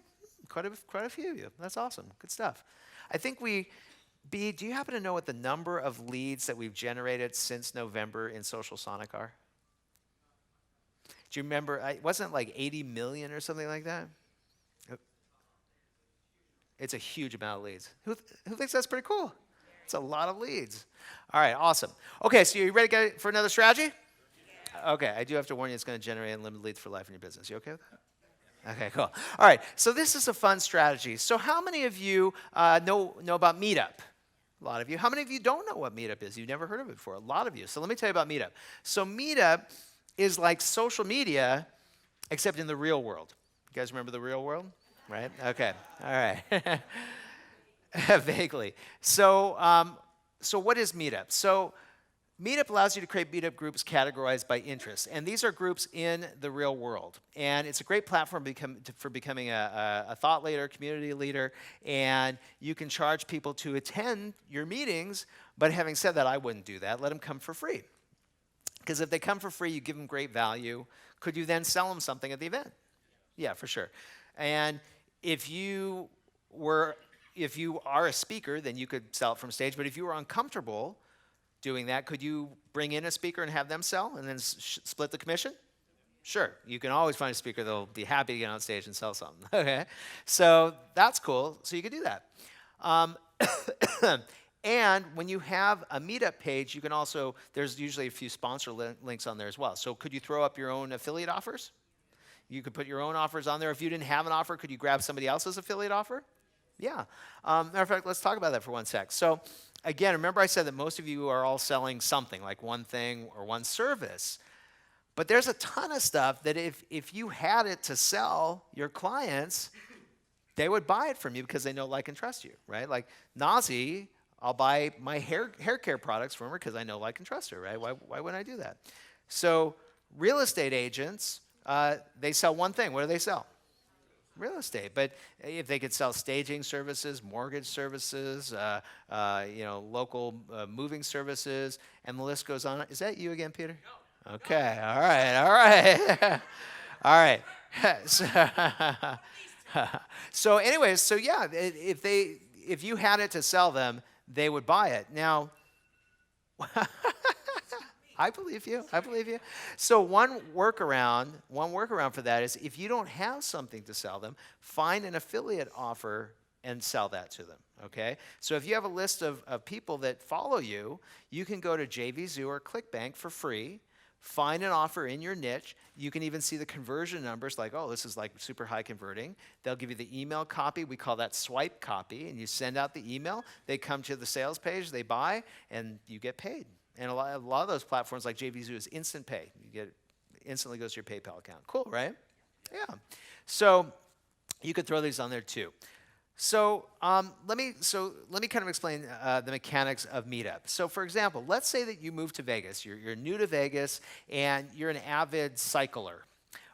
quite a few of you. That's awesome. Good stuff. I think B, do you happen to know what the number of leads that we've generated since November in Social Sonic are? Do you remember, wasn't it like 80 million or something like that? It's a huge amount of leads. Who thinks that's pretty cool? It's a lot of leads. All right, awesome. Okay, so you ready for another strategy? Yeah. Okay, I do have to warn you, it's going to generate unlimited leads for life in your business. You okay with that? Okay, cool. All right, so this is a fun strategy. So how many of you know about Meetup? A lot of you. How many of you don't know what Meetup is? You've never heard of it before. A lot of you. So let me tell you about Meetup. So Meetup is like social media, except in the real world. You guys remember the real world? Right? Okay. All right. Vaguely. So what is Meetup? So Meetup allows you to create Meetup groups categorized by interests. And these are groups in the real world. And it's a great platform for becoming a thought leader, community leader. And you can charge people to attend your meetings. But having said that, I wouldn't do that. Let them come for free. Because if they come for free, you give them great value. Could you then sell them something at the event? Yeah, for sure. And if you are a speaker, then you could sell it from stage. But if you were uncomfortable doing that, could you bring in a speaker and have them sell and then split the commission? Sure. You can always find a speaker that'll be happy to get on stage and sell something. Okay. So that's cool. So you could do that. And when you have a Meetup page, you can also, there's usually a few sponsor links on there as well. So could you throw up your own affiliate offers? You could put your own offers on there. If you didn't have an offer, could you grab somebody else's affiliate offer? Yeah. Matter of fact, let's talk about that for one sec. So again, remember I said that most of you are all selling something, like one thing or one service. But there's a ton of stuff that if you had it to sell your clients, they would buy it from you because they know, like, and trust you, right? Like Nazi, I'll buy my hair care products from her because I know, like, and trust her, right? Why wouldn't I do that? So real estate agents, they sell one thing. What do they sell? Real estate. But if they could sell staging services, mortgage services, local moving services, and the list goes on. Is that you again, Peter? No. Okay. All right. All right. So anyways, so yeah, if you had it to sell them, they would buy it. Now, I believe you. So one workaround for that is if you don't have something to sell them, find an affiliate offer and sell that to them, okay? So if you have a list of people that follow you, you can go to JVZoo or ClickBank for free, find an offer in your niche. You can even see the conversion numbers, like, oh, this is like super high converting. They'll give you the email copy. We call that swipe copy. And you send out the email. They come to the sales page. They buy, and you get paid. And a lot of those platforms, like JVZoo, is instant pay. Instantly goes to your PayPal account. Cool, right? Yeah. So you could throw these on there too. So let me kind of explain the mechanics of Meetup. So for example, let's say that you move to Vegas. You're new to Vegas, and you're an avid cycler.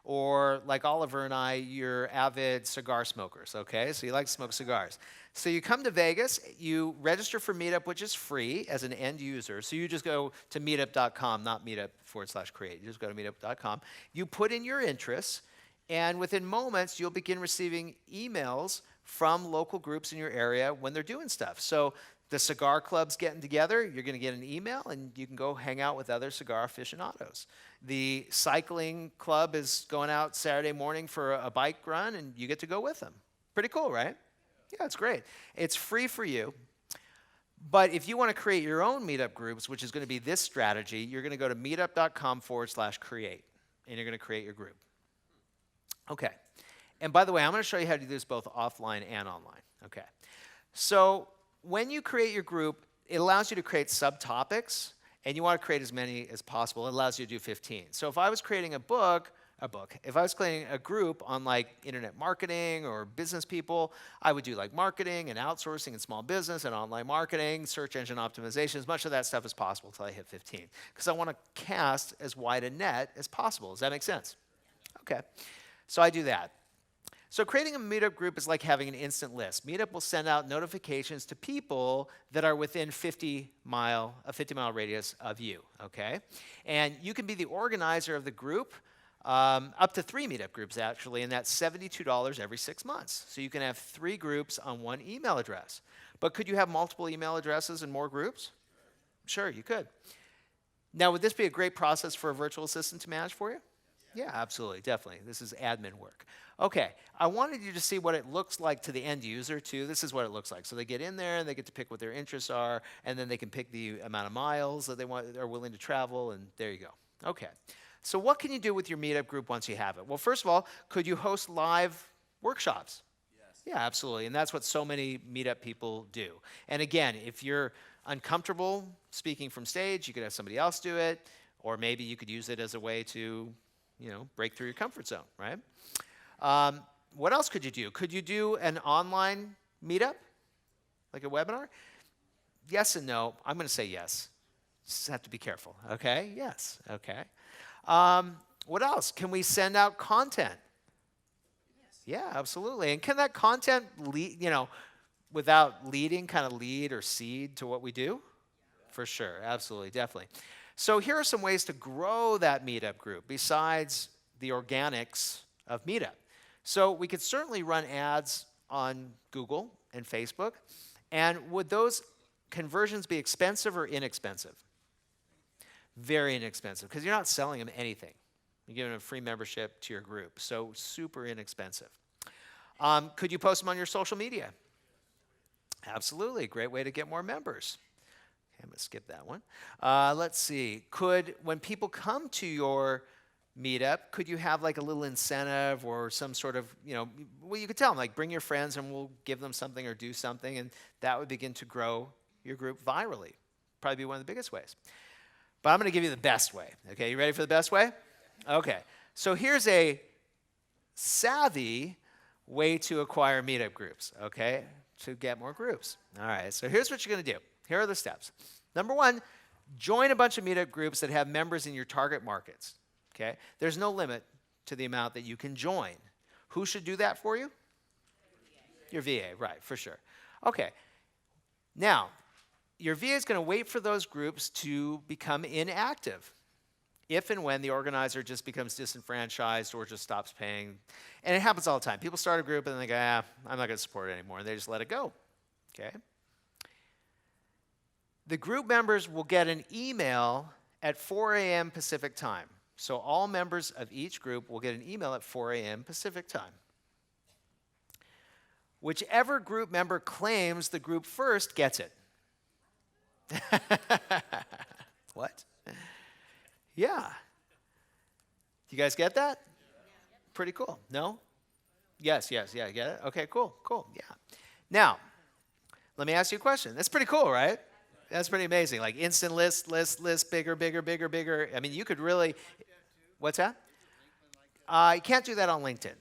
Or like Oliver and I, you're avid cigar smokers, okay? So you like to smoke cigars. So you come to Vegas, you register for Meetup, which is free as an end user. So you just go to meetup.com, not meetup/create. You just go to meetup.com. You put in your interests, and within moments, you'll begin receiving emails from local groups in your area when they're doing stuff. So the cigar club's getting together, you're going to get an email, and you can go hang out with other cigar aficionados. The cycling club is going out Saturday morning for a bike run, and you get to go with them. Pretty cool, right? Yeah, it's great. It's free for you. But if you want to create your own meetup groups, which is going to be this strategy, you're going to go to meetup.com/create, and you're going to create your group. Okay. And by the way, I'm going to show you how to do this both offline and online. Okay. So when you create your group, it allows you to create subtopics, and you want to create as many as possible. It allows you to do 15. So if I was creating if I was creating a group on like internet marketing or business people, I would do like marketing and outsourcing and small business and online marketing, search engine optimization, as much of that stuff as possible until I hit 15. Because I want to cast as wide a net as possible. Does that make sense? Okay. So I do that. So creating a meetup group is like having an instant list. Meetup will send out notifications to people that are within a 50-mile radius of you, okay? And you can be the organizer of the group, up to 3 meetup groups actually, and that's $72 every 6 months. So you can have 3 groups on 1 email address. But could you have multiple email addresses and more groups? Sure, you could. Now, would this be a great process for a virtual assistant to manage for you? Yeah, absolutely, definitely. This is admin work. Okay, I wanted you to see what it looks like to the end user too. This is what it looks like. So they get in there and they get to pick what their interests are, and then they can pick the amount of miles that they are willing to travel, and there you go. Okay, so what can you do with your meetup group once you have it? Well, first of all, could you host live workshops? Yes. Yeah, absolutely, and that's what so many meetup people do. And again, if you're uncomfortable speaking from stage, you could have somebody else do it, or maybe you could use it as a way to break through your comfort zone, right? What else could you do? Could you do an online meetup, like a webinar? Yes and no. I'm going to say yes. Just have to be careful, okay? Yes, okay. What else? Can we send out content? Yes. Yeah, absolutely. And can that content lead, without leading, kind of lead or seed to what we do? Yeah. For sure, absolutely, definitely. So here are some ways to grow that meetup group besides the organics of meetup. So we could certainly run ads on Google and Facebook. And would those conversions be expensive or inexpensive? Very inexpensive, because you're not selling them anything. You're giving them a free membership to your group. So super inexpensive. Could you post them on your social media? Absolutely. Great way to get more members. I'm going to skip that one. Let's see. When people come to your meetup, could you have like a little incentive or some sort of, well, you could tell them, like, bring your friends and we'll give them something or do something, and that would begin to grow your group virally. Probably be one of the biggest ways. But I'm going to give you the best way. Okay, you ready for the best way? Okay. So here's a savvy way to acquire meetup groups, okay, to get more groups. All right, so here's what you're going to do. Here are the steps. Number 1, join a bunch of meetup groups that have members in your target markets. Okay? There's no limit to the amount that you can join. Who should do that for you? Your VA, right, for sure. Okay. Now, your VA is going to wait for those groups to become inactive if and when the organizer just becomes disenfranchised or just stops paying. And it happens all the time. People start a group and they go, I'm not going to support it anymore, and they just let it go. Okay? The group members will get an email at 4 a.m. Pacific time. So all members of each group will get an email at 4 a.m. Pacific time. Whichever group member claims the group first gets it. What? Yeah. You guys get that? Pretty cool. No? Yes, yeah, get it? Okay, cool, yeah. Now, let me ask you a question. That's pretty cool, right? That's pretty amazing. Like instant list, bigger. I mean, you could really, what's that? You can't do that on LinkedIn.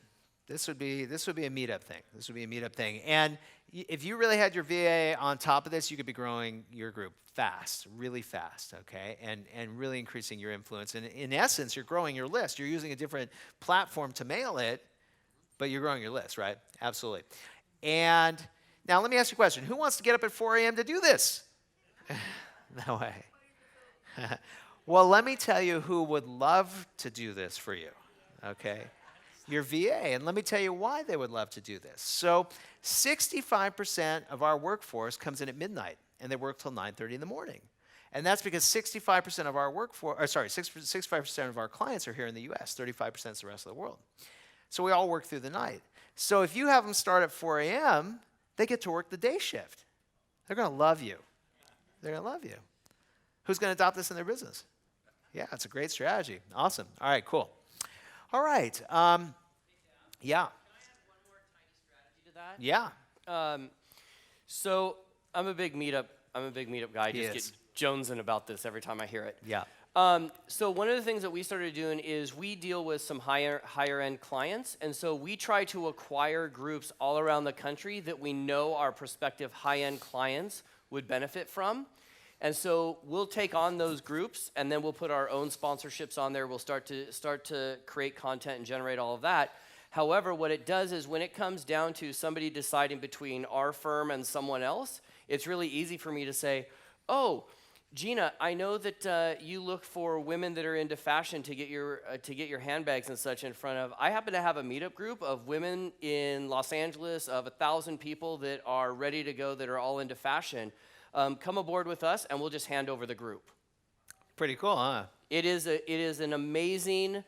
This would be a meetup thing. And if you really had your VA on top of this, you could be growing your group fast, really fast, okay? And really increasing your influence. And in essence, you're growing your list. You're using a different platform to mail it, but you're growing your list, right? Absolutely. And now let me ask you a question. Who wants to get up at 4 a.m. to do this? No way. Well, let me tell you who would love to do this for you, okay? Your VA, and let me tell you why they would love to do this. So 65% of our workforce comes in at midnight, and they work till 9:30 in the morning. And that's because 65% of our 65% of our clients are here in the U.S., 35% is the rest of the world. So we all work through the night. So if you have them start at 4 a.m., they get to work the day shift. They're going to love you. They're going to love you. Who's going to adopt this in their business? Yeah, it's a great strategy. Awesome. All right, cool. All right. Yeah. Can I add one more tiny strategy to that? Yeah. So I'm a big meetup guy. I He just is. get jonesing about this every time I hear it. Yeah. So one of the things that we started doing is we deal with some higher end clients, and so we try to acquire groups all around the country that we know our prospective high end clients would benefit from. And so we'll take on those groups, and then we'll put our own sponsorships on there. We'll start to create content and generate all of that. However, what it does is when it comes down to somebody deciding between our firm and someone else, it's really easy for me to say, oh, Gina, I know that you look for women that are into fashion to get your handbags and such in front of. I happen to have a meetup group of women in Los Angeles of 1,000 people that are ready to go, that are all into fashion. Come aboard with us, and we'll just hand over the group. Pretty cool, huh? It is an amazing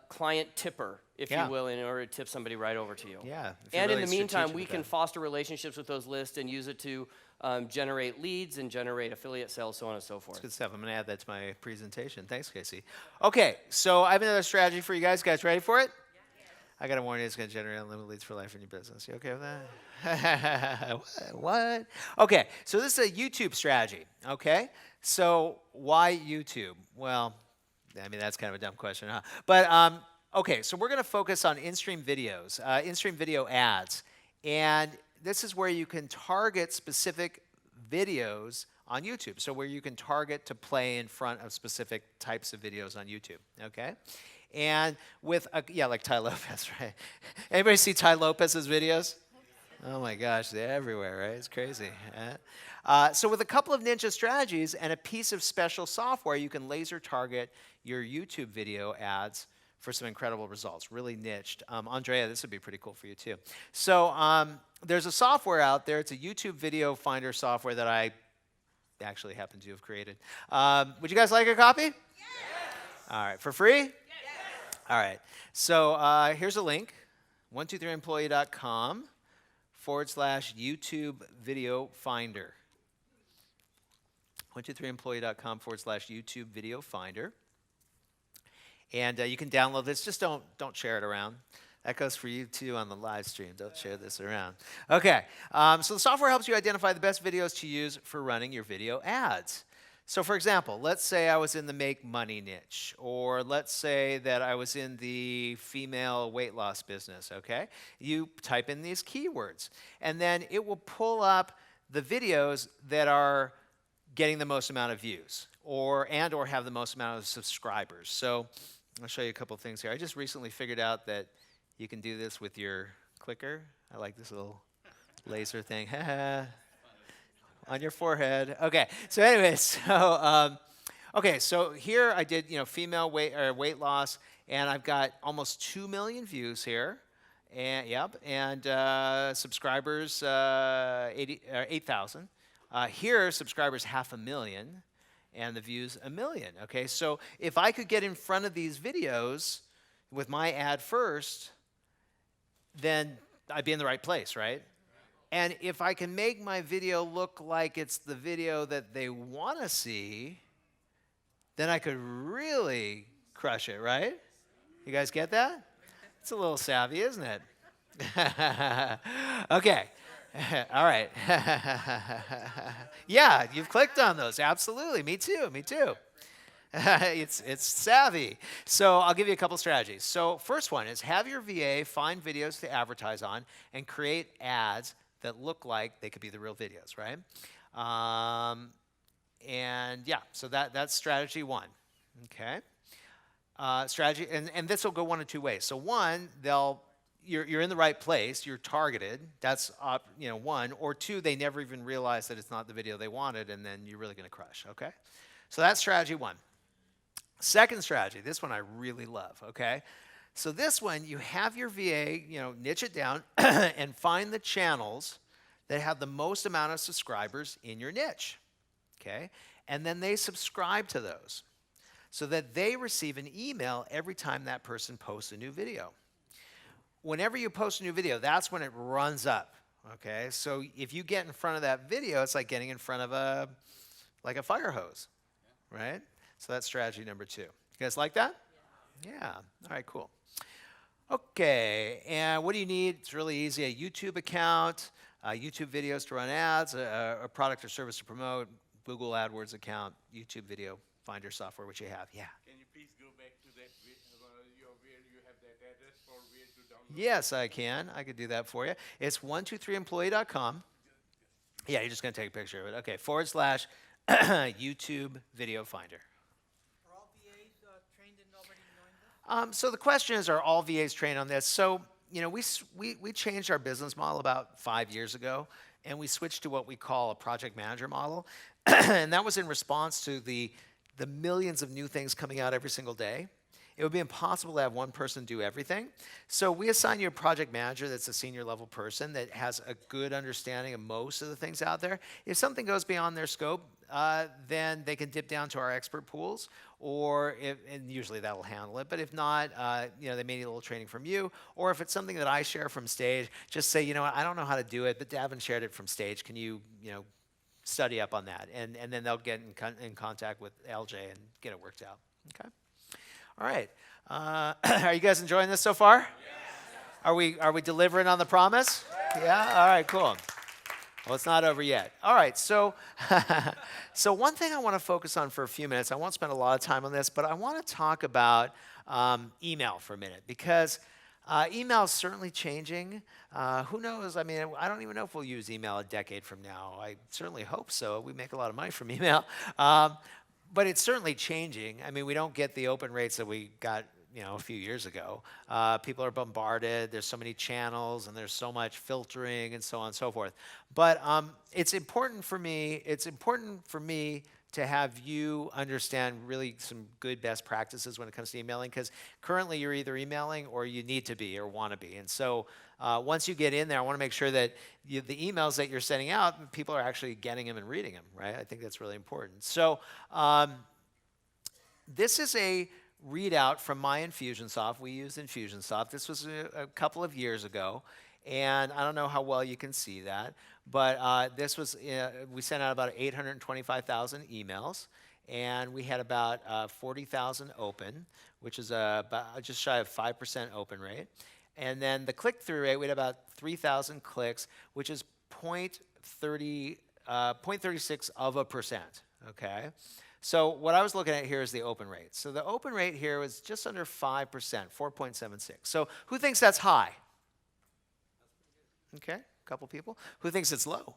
client tipper, if Yeah. you will, in order to tip somebody right over to you. Yeah. if you're And in really the meantime, strategic we with can that. foster relationships with those lists and use it to generate leads and generate affiliate sales, so on and so forth. Good stuff. I'm going to add that to my presentation. Thanks, Casey. Okay, so I have another strategy for you guys. Guys ready for it? I got to warn you, it's going to generate unlimited leads for life in your business. You okay with that? What? Okay, so this is a YouTube strategy, okay? So why YouTube? Well, I mean, that's kind of a dumb question, huh? But, okay, so we're going to focus on in-stream videos, in-stream video ads. And this is where you can target specific videos on YouTube. So where you can target to play in front of specific types of videos on YouTube, okay? And with, like Ty Lopez, right? Anybody see Ty Lopez's videos? Oh my gosh, they're everywhere, right? It's crazy. So with a couple of ninja strategies and a piece of special software, you can laser target your YouTube video ads for some incredible results, really niched. Andrea, this would be pretty cool for you too. So there's a software out there. It's a YouTube video finder software that I actually happen to have created. Would you guys like a copy? Yes. All right, for free? Yes. All right, so here's a link, 123employee.com/YouTube video finder. 123employee.com/YouTube video finder. And you can download this. Just don't share it around. That goes for you too on the live stream. Don't share this around. Okay, so the software helps you identify the best videos to use for running your video ads. So for example, let's say I was in the make money niche, or let's say that I was in the female weight loss business, okay? You type in these keywords, and then it will pull up the videos that are getting the most amount of views, or have the most amount of subscribers. So I'll show you a couple things here. I just recently figured out that you can do this with your clicker. I like this little laser thing. On your forehead. Okay. So anyways, so here I did, female weight loss, and I've got almost 2 million views here. And subscribers 8,000. Here subscribers 500,000. And the views 1 million, okay? So if I could get in front of these videos with my ad first, then I'd be in the right place, right? And if I can make my video look like it's the video that they want to see, then I could really crush it, right? You guys get that? It's a little savvy, isn't it? Okay. All right. Yeah, you've clicked on those. Absolutely. Me too. It's savvy. So I'll give you a couple strategies. So first one is have your VA find videos to advertise on and create ads that look like they could be the real videos, right? So that's strategy one. Okay. Strategy, and this will go one of two ways. So one, you're in the right place, you're targeted, that's one, or two, they never even realize that it's not the video they wanted, and then you're really gonna crush, okay? So that's strategy one. Second strategy, this one I really love, okay? So this one, you have your VA, niche it down and find the channels that have the most amount of subscribers in your niche, okay? And then they subscribe to those so that they receive an email every time that person posts a new video. Whenever you post a new video, that's when it runs up Okay, so if you get in front of that video, it's like getting in front of like a fire hose, right? So that's strategy number 2. You guys like that? Yeah. All right, cool. Okay, and what do you need? It's really easy. A YouTube account, YouTube videos to run ads, a product or service to promote, Google AdWords account, YouTube video, Finder software, which you have. Yeah. Can you please go back to that where you have that address for where to download? Yes, I can. I could do that for you. It's 123employee.com. Yeah, you're just going to take a picture of it. Okay, / YouTube video finder. Are all VAs trained in already knowing this? So the question is, are all VAs trained on this? So, we changed our business model about 5 years ago, and we switched to what we call a project manager model. And that was in response to the millions of new things coming out every single day. It would be impossible to have one person do everything. So we assign you a project manager that's a senior level person that has a good understanding of most of the things out there. If something goes beyond their scope, then they can dip down to our expert pools, and usually that'll handle it. But if not, they may need a little training from you. Or if it's something that I share from stage, just say, I don't know how to do it, but Daven shared it from stage. Can you, study up on that? And then they'll get in contact with LJ and get it worked out. Okay. All right. Are you guys enjoying this so far? Yes. Are we delivering on the promise? Yeah. All right. Cool. Well, it's not over yet. All right. So, so one thing I want to focus on for a few minutes. I won't spend a lot of time on this, but I want to talk about email for a minute because email is certainly changing. Who knows? I mean, I don't even know if we'll use email a decade from now. I certainly hope so. We make a lot of money from email. But it's certainly changing. I mean, we don't get the open rates that we got, a few years ago. People are bombarded. There's so many channels, and there's so much filtering, and so on and so forth. But it's important for me. It's important for me to have you understand really some good best practices when it comes to emailing, because currently you're either emailing or you need to be or want to be. And so once you get in there, I want to make sure that the emails that you're sending out, people are actually getting them and reading them, right? I think that's really important. So this is a readout from my Infusionsoft. We used Infusionsoft. This was a couple of years ago, and I don't know how well you can see that, but this was, we sent out about 825,000 emails, and we had about 40,000 open, which is about just shy of 5% open rate. And then the click-through rate, we had about 3,000 clicks, which is 0.36 of a percent, okay? So what I was looking at here is the open rate. So the open rate here was just under 5%, 4.76. So who thinks that's high? Okay, a couple people. Who thinks it's low?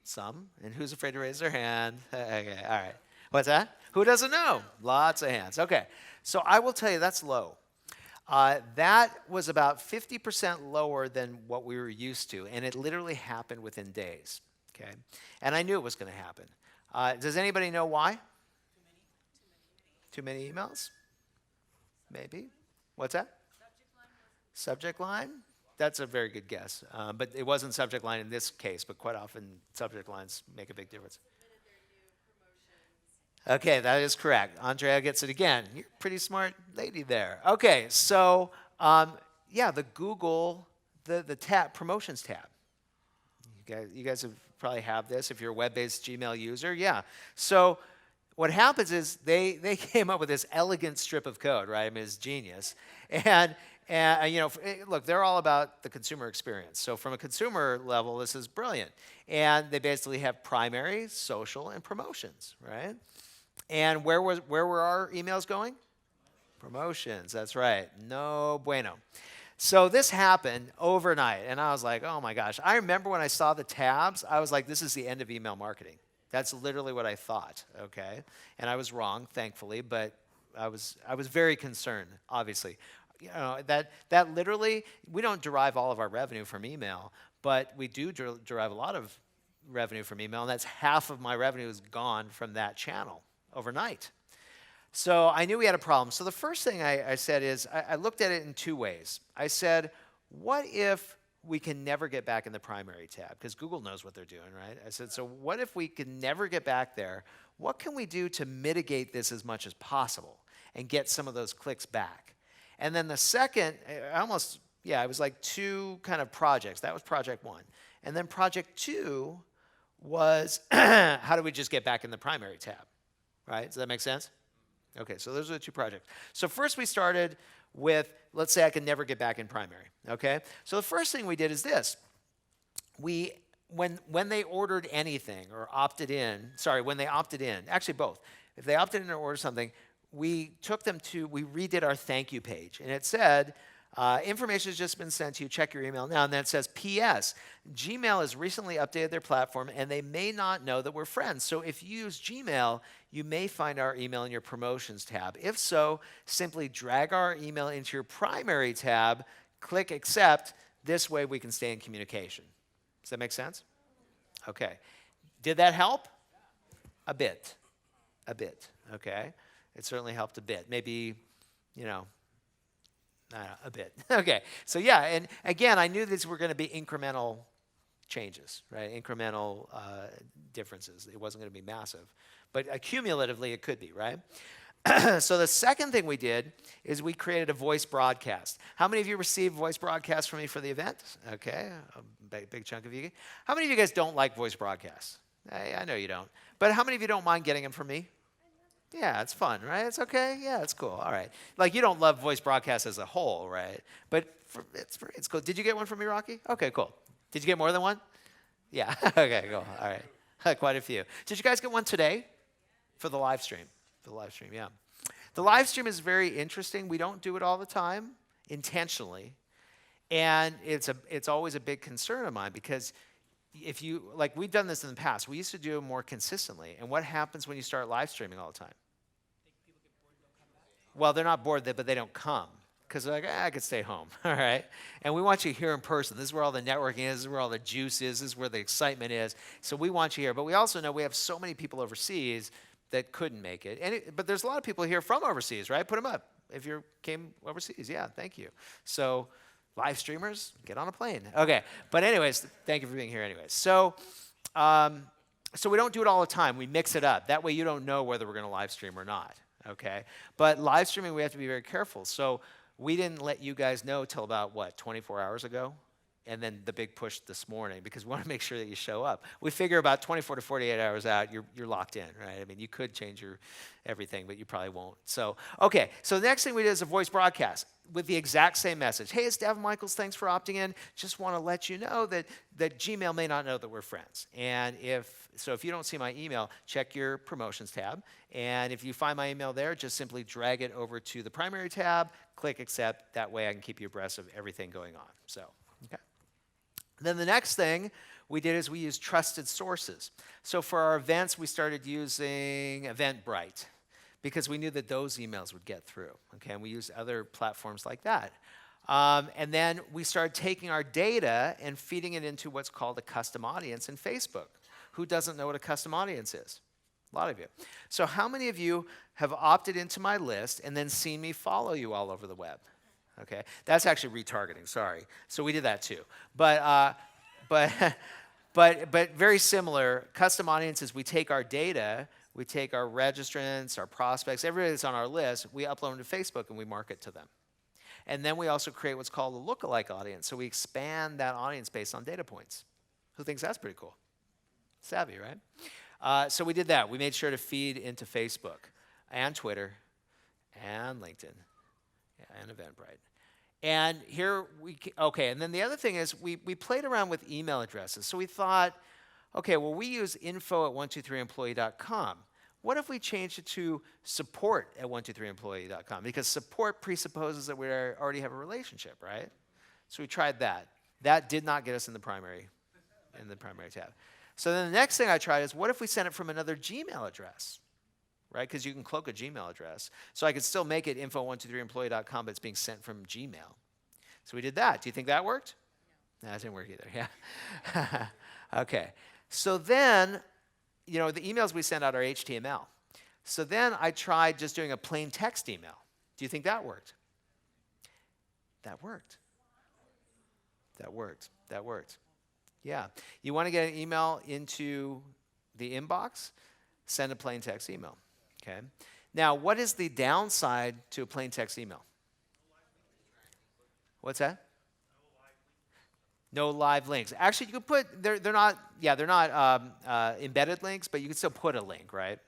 Some. And who's afraid to raise their hand? Okay, all right. What's that? Who doesn't know? Lots of hands. Okay, so I will tell you that's low. That was about 50% lower than what we were used to, and it literally happened within days, okay? And I knew it was going to happen. Does anybody know why? Too many emails? Maybe. What's that? Subject line? That's a very good guess. But it wasn't subject line in this case, but quite often subject lines make a big difference. Okay, that is correct. Andrea gets it again. You're a pretty smart lady there. Okay, so yeah, the Google, the tab, promotions tab. You guys probably have this if you're a web-based Gmail user. Yeah. So what happens is they came up with this elegant strip of code, right? I mean, it's genius. And look, they're all about the consumer experience. So from a consumer level, this is brilliant. And they basically have primary, social, and promotions, right? And where were our emails going? Promotions, that's right. No bueno. So this happened overnight, and I was like, oh my gosh. I remember when I saw the tabs, I was like, this is the end of email marketing. That's literally what I thought, okay? And I was wrong, thankfully, but I was very concerned, obviously. That literally, we don't derive all of our revenue from email, but we do derive a lot of revenue from email, and that's half of my revenue is gone from that channel overnight. So I knew we had a problem. So the first thing I said is, I looked at it in two ways. I said, what if we can never get back in the primary tab? Because Google knows what they're doing, right? I said, so what if we can never get back there? What can we do to mitigate this as much as possible and get some of those clicks back? And then the second, I almost Yeah, it was like 2 kind of projects. That was project 1. And then project 2 was how do we just get back in the primary tab, right? Does that make sense? Okay, so those are the 2 projects. So first we started with, let's say I can never get back in primary, okay? So the first thing we did is this. When they ordered anything or opted in, when they opted in, actually both. If they opted in or ordered something, we redid our thank you page. And it said, information has just been sent to you. Check your email now. And then it says, P.S. Gmail has recently updated their platform, and they may not know that we're friends. So if you use Gmail, you may find our email in your promotions tab. If so, simply drag our email into your primary tab, click accept. This way we can stay in communication. Does that make sense? Okay. Did that help? A bit. Okay. It certainly helped a bit. Maybe, a bit. Okay, so yeah, and again, I knew these were going to be incremental changes, right? Incremental differences. It wasn't going to be massive, but accumulatively it could be, right? So the second thing we did is we created a voice broadcast. How many of you received voice broadcasts from me for the event? Okay, a big chunk of you. How many of you guys don't like voice broadcasts? I know you don't, but how many of you don't mind getting them from me? Yeah, it's fun, right? It's okay. Yeah, it's cool. All right. Like you don't love voice broadcasts as a whole, right? But it's cool. Did you get one from me, Rocky? Okay, cool. Did you get more than one? Yeah. Okay, cool. All right. Quite a few. Did you guys get one today for the live stream? For the live stream, yeah. The live stream is very interesting. We don't do it all the time intentionally, and it's always a big concern of mine because if you we've done this in the past. We used to do it more consistently. And what happens when you start live streaming all the time? Well, they're not bored, but they don't come because they're like, I could stay home, all right? And we want you here in person. This is where all the networking is. This is where all the juice is. This is where the excitement is. So we want you here. But we also know we have so many people overseas that couldn't make it. But there's a lot of people here from overseas, right? Put them up if you came overseas. Yeah, thank you. So live streamers, get on a plane. Okay, but anyways, thank you for being here anyways. So we don't do it all the time. We mix it up. That way you don't know whether we're going to live stream or not. Okay, but live streaming, we have to be very careful. So we didn't let you guys know till about, 24 hours ago? And then the big push this morning because we want to make sure that you show up. We figure about 24 to 48 hours out, you're locked in, right? I mean, you could change your everything, but you probably won't. So, okay, so the next thing we did is a voice broadcast with the exact same message. Hey, it's Daven Michaels. Thanks for opting in. Just want to let you know that Gmail may not know that we're friends. And if you don't see my email, check your promotions tab. And if you find my email there, just simply drag it over to the primary tab, click accept. That way I can keep you abreast of everything going on. So, okay. Then the next thing we did is we used trusted sources. So for our events, we started using Eventbrite because we knew that those emails would get through. Okay, and we used other platforms like that. And then we started taking our data and feeding it into what's called a custom audience in Facebook. Who doesn't know what a custom audience is? A lot of you. So how many of you have opted into my list and then seen me follow you all over the web? Okay, that's actually retargeting. Sorry. So we did that too. But very similar. Custom audiences. We take our data, we take our registrants, our prospects, everybody that's on our list. We upload them to Facebook and we market to them. And then we also create what's called a lookalike audience. So we expand that audience based on data points. Who thinks that's pretty cool? Savvy, right? So we did that. We made sure to feed into Facebook and Twitter and LinkedIn and Eventbrite. And and then the other thing is we played around with email addresses. So we thought, okay, well, we use info@123employee.com. What if we changed it to support@123employee.com? Because support presupposes that we already have a relationship, right? So we tried that. That did not get us in the primary tab. So then the next thing I tried is, what if we sent it from another Gmail address? Right, because you can cloak a Gmail address. So I could still make it info123employee.com, but it's being sent from Gmail. So we did that. Do you think that worked? No, that didn't work either, yeah. Okay, so then, the emails we send out are HTML. So then I tried just doing a plain text email. Do you think that worked? That worked. That worked. Yeah. You want to get an email into the inbox? Send a plain text email. Okay. Now, what is the downside to a plain text email? What's that? No live links. Actually, you could put, they're not embedded links, but you can still put a link, right?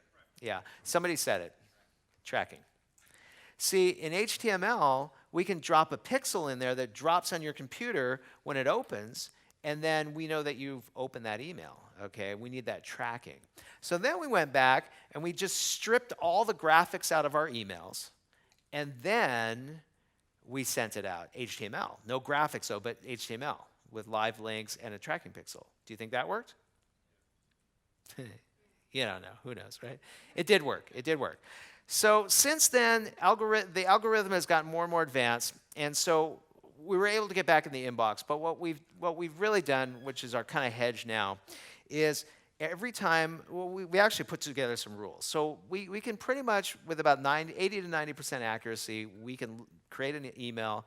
Yeah, somebody said it, tracking. See, in HTML, we can drop a pixel in there that drops on your computer when it opens, and then we know that you've opened that email, okay? We need that tracking. So then we went back and we just stripped all the graphics out of our emails, and then we sent it out, HTML. No graphics though, but HTML with live links and a tracking pixel. Do you think that worked? You don't know, who knows, right? It did work, it did work. So since then, the algorithm has gotten more and more advanced, and so we were able to get back in the inbox. But what we've really done, which is our kind of hedge now, is every time, well, we actually put together some rules. So we can pretty much, with about 80 to 90% accuracy, we can create an email,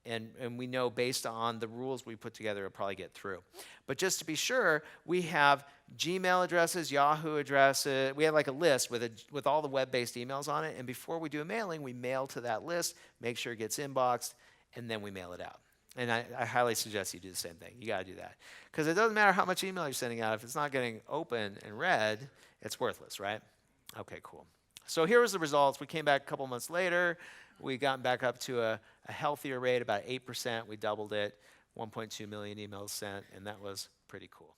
and we know based on the rules we put together, it'll probably get through. But just to be sure, we have Gmail addresses, Yahoo addresses. We have like a list with all the web-based emails on it, and before we do a mailing, we mail to that list, make sure it gets inboxed, and then we mail it out. And I highly suggest you do the same thing. You got to do that. Because it doesn't matter how much email you're sending out. If it's not getting open and read, it's worthless, right? Okay, cool. So here was the results. We came back a couple months later. We got back up to a healthier rate, about 8%. We doubled it, 1.2 million emails sent, and that was pretty cool.